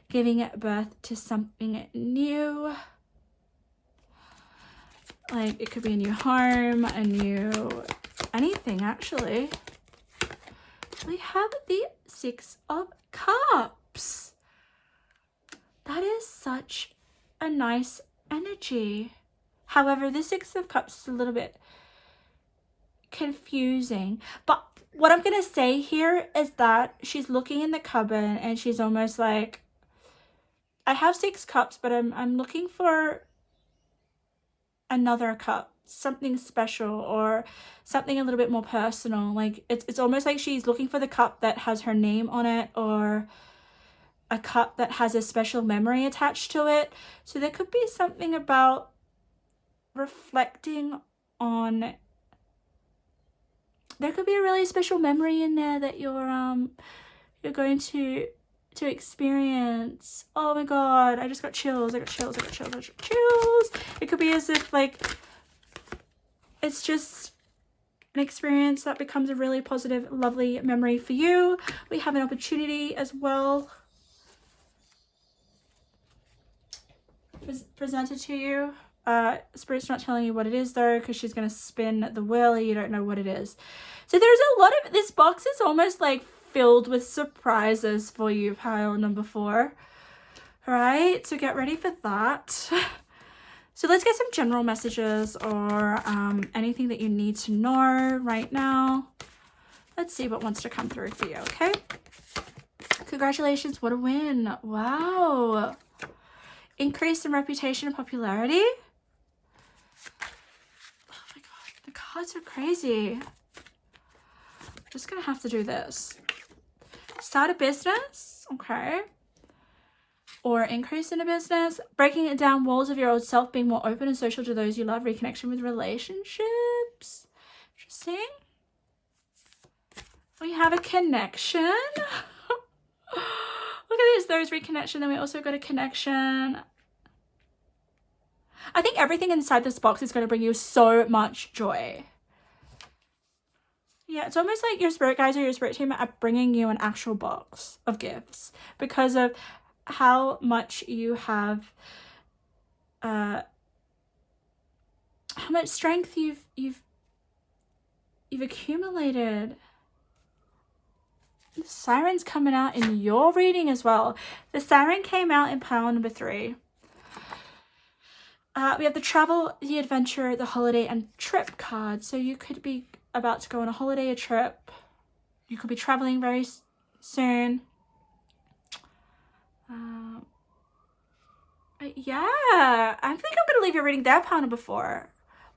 giving birth to something new. Like it could be a new home, a new anything actually. We have the Six of Cups. That is such a nice energy. However, the Six of Cups is a little bit confusing. But what I'm going to say here is that she's looking in the cupboard and she's almost like, I have 6 cups, but I'm looking for another cup, something special or something a little bit more personal. Like it's almost like she's looking for the cup that has her name on it or a cup that has a special memory attached to it. So there could be something about reflecting on, there could be a really special memory in there that you're going to experience. Oh my god, I just got chills. I got chills. It could be as if like it's just an experience that becomes a really positive, lovely memory for you. We have an opportunity as well presented to you. Spirit's not telling you what it is though, because she's going to spin the wheel. You don't know what it is. So there's a lot of, this box is almost like filled with surprises for you, pile number 4. All right, so get ready for that. So let's get some general messages or anything that you need to know right now. Let's see what wants to come through for you, okay? Congratulations, what a win. Wow. Increase in reputation and popularity. Oh my god, the cards are crazy. I'm just gonna have to do this. Start a business, okay, or increase in a business. Breaking it down walls of your old self, being more open and social to those you love, reconnection with relationships. Interesting. We have a connection. Look at this, there's reconnection, then we also got a connection. I think everything inside this box is going to bring you so much joy. Yeah, it's almost like your spirit guides or your spirit team are bringing you an actual box of gifts because of how much you have, how much strength you've accumulated. The siren's coming out in your reading as well. The siren came out in pile number 3. We have the travel, the adventure, the holiday, and trip card. So you could be about to go on a holiday, a trip. You could be traveling very soon. Yeah, I think I'm going to leave your reading there, pile number 4.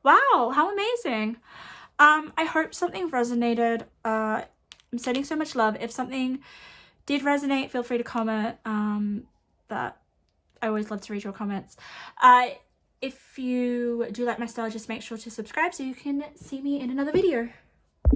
Wow, how amazing. I hope something resonated I'm sending so much love. If something did resonate, feel free to comment. That I always love to read your comments. If you do like my style, just make sure to subscribe so you can see me in another video.